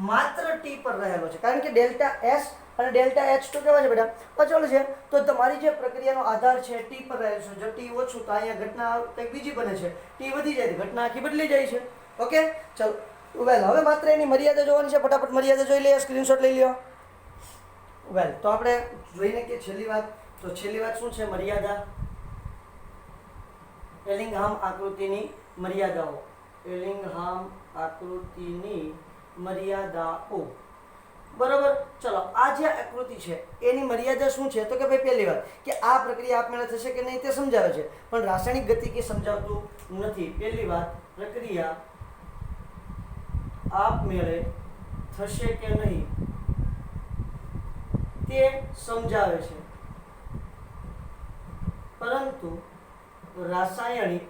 માત્ર T પર રહેલો છે કારણ કે ડેલ્ટા S અને ડેલ્ટા H તો કેવા છે બેટા અચળ છે તો તમારી જે પ્રક્રિયાનો આધાર છે T પર રહેલો છે જો T ઓછું તો અહીંયા ઘટના કંઈક બીજી બને છે T વધી જાય તો ઘટના આખી બદલી જાય છે ઓકે ચલો વેલ હવે માત્ર એની મર્યાદા જોવાની છે ફટાફટ મર્યાદા જોઈ લઈએ સ્ક્રીનશોટ લઈ લ્યો વેલ તો આપણે જોઈને કે છેલ્લી વાત શું છે મર્યાદા એલિંગહામ આકૃતિની મર્યાદાઓ એલિંગહામ આકૃતિની મર્યાદાઓ બરાબર ચલો આ જે આકૃતિ છે એની મર્યાદા શું છે તો કે ભાઈ પહેલી વાત કે આ પ્રક્રિયા આપમેળે થશે કે નહીં તે સમજાવે છે પણ રાસાયણિક ગતિકી સમજાવતું નથી પહેલી વાત પ્રક્રિયા આપમેળે થશે કે નહીં તે સમજાવે છે પરંતુ રાસાયણિક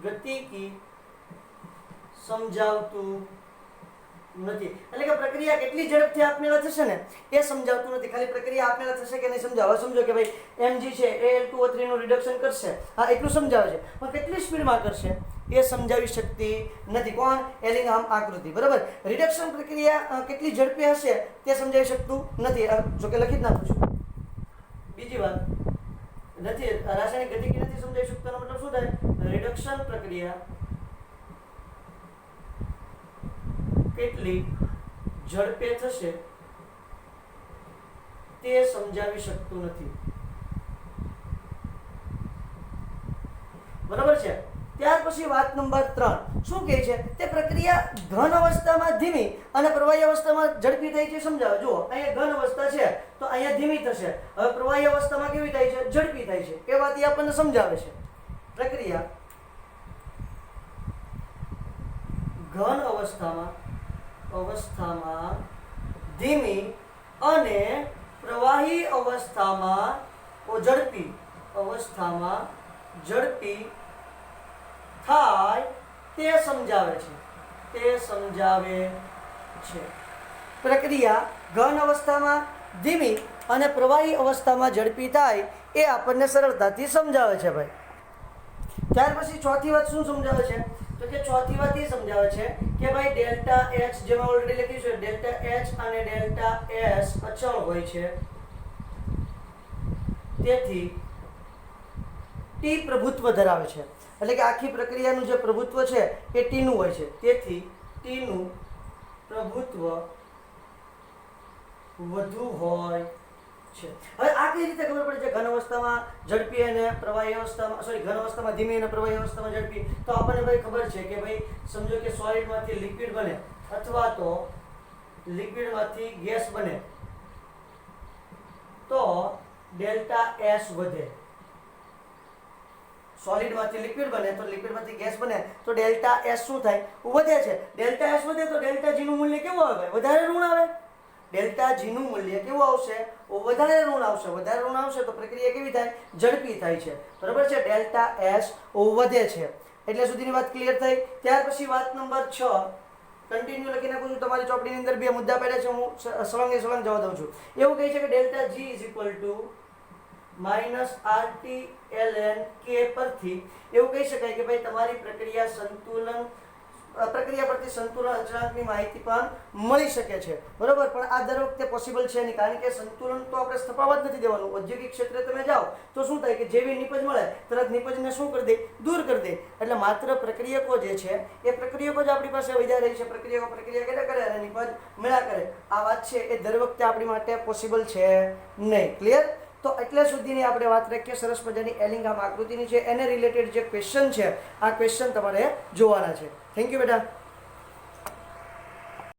ગતિકી સમજાવતું નથી એટલે કે પ્રક્રિયા કેટલી ઝડપથી આપમેળે થશે ને એ સમજાવતું નથી ખાલી પ્રક્રિયા આપમેળે થશે કે નહીં સમજાવે સમજો કે ભાઈ Mg છે Al2O3 નું રિડક્શન કરશે હા એટલું સમજાવે છે પણ કેટલી સ્પીડમાં કરશે એ સમજાવી શકતી નથી કોણ એલિંગહામ આકૃતિ બરાબર રિડક્શન પ્રક્રિયા કેટલી ઝડપી હશે તે સમજાવી શકતું નથી જો કે લખી જ નાખું છું બીજી વાત નથી રાસાયણિક ગતિકી નથી સમજાવી શકતો મતલબ શું થાય રિડક્શન પ્રક્રિયા કેટલી ઝડપે થશે તે સમજાવી શકતું નથી બરાબર છે ત્યાર પછી વાત નંબર 3 શું કહે છે તે પ્રક્રિયા ઘન અવસ્થામાં ધીમી અને પ્રવાહી અવસ્થામાં ઝડપી થાય છે સમજાવો જુઓ અહીંયા ઘન અવસ્થા છે તો અહીંયા ધીમી થશે હવે પ્રવાહી અવસ્થામાં કેવી થાય છે ઝડપી થાય છે એ વાત આપણને સમજાવે છે પ્રક્રિયા ઘન અવસ્થામાં ધીમી અને પ્રવાહી અવસ્થામાં ઝડપી થાય તે સમજાવે છે પ્રક્રિયા ઘન અવસ્થામાં ધીમી અને પ્રવાહી અવસ્થામાં ઝડપી થાય એ આપણને સરળતાથી સમજાવે છે ભાઈ ત્યાર પછી ચોથી વાત શું સમજાવે છે તો કે ચોથી વાત એ સમજાવે છે કે ભાઈ ડેલ્ટા H જેમાં ઓલરેડી લખ્યું છે ડેલ્ટા H અને ડેલ્ટા S અચળ હોય છે તેથી T પ્રભુત્વ ધરાવે છે એટલે કે આખી પ્રક્રિયાનું જે પ્રભુત્વ છે એ T નું હોય છે તેથી T નું પ્રભુત્વ વધુ હોય છે. હવે આ કઈ રીતે ખબર પડે છે ઘન અવસ્થામાં ઝડપી અને પ્રવાહી અવસ્થામાં ઘન અવસ્થામાં ધીમી અને પ્રવાહી અવસ્થામાં ઝડપી? તો આપણને ભાઈ ખબર છે કે ભાઈ સમજો કે સોલિડમાંથી લિક્વિડ બને અથવા તો લિક્વિડમાંથી ગેસ બને તો ડેલ્ટા એસ વધે. સોલિડમાંથી લિક્વિડ બને તો લિક્વિડમાંથી ગેસ બને તો ડેલ્ટા એસ શું થાય? વધે છે. ડેલ્ટા એસ વધે તો ડેલ્ટા જી નું મૂલ્ય કેવું આવે? વધારે ઋણ આવે. ડેલ્ટા જી નું મૂલ્ય કેવું આવશે? વધારે ઋણ આવશે. વધારે ઋણ આવશે તો પ્રક્રિયા કેવી થાય? ઝડપી થાય છે. બરાબર છે. ડેલ્ટા એસ વધે છે. એટલે સુધીની વાત ક્લિયર થઈ. ત્યાર પછી વાત નંબર 6 કન્ટિન્યુ લખી નાખું છું. તમારી ચોપડીની અંદર બે મુદ્દા પડ્યા છે, હું સળંગે સળંગ જવા દઉં છું. એવું કહે છે કે delta G is equal to minus RT ln k પરથી એવું કહી શકાય કે ભાઈ તમારી પ્રક્રિયા પરથી સંતુલન અચળાંકની માહિતી પણ મળી શકે છે. બરોબર, પણ આ દર વખતે પોસિબલ છે નહીં, કારણ કે સંતુલન તો આપણે સ્થપાવવા જ નથી દેવાનું. ઔદ્યોગિક ક્ષેત્રે તમે જાઓ તો શું થાય કે જેવી નિપજ મળે તરત નિપજને શું કરી દે? દૂર કરી દે. એટલે માત્ર પ્રક્રિયકો જે છે એ પ્રક્રિયકો જ આપણી પાસે વધ્યા રહી છે. પ્રક્રિયા કર્યા કરે અને નિપજ મળ્યા કરે. આ વાત છે એ દર વખતે આપણી માટે પોસિબલ છે નહીં. ક્લિયર? તો એટલે સુધીની આપણે વાત રાખીએ. સરસ મજાની એલિંગામ આકૃતિની છે, એને રિલેટેડ જે ક્વેશ્ચન છે આ ક્વેશ્ચન તમારે જોવાના છે. થેન્ક યુ બેટા.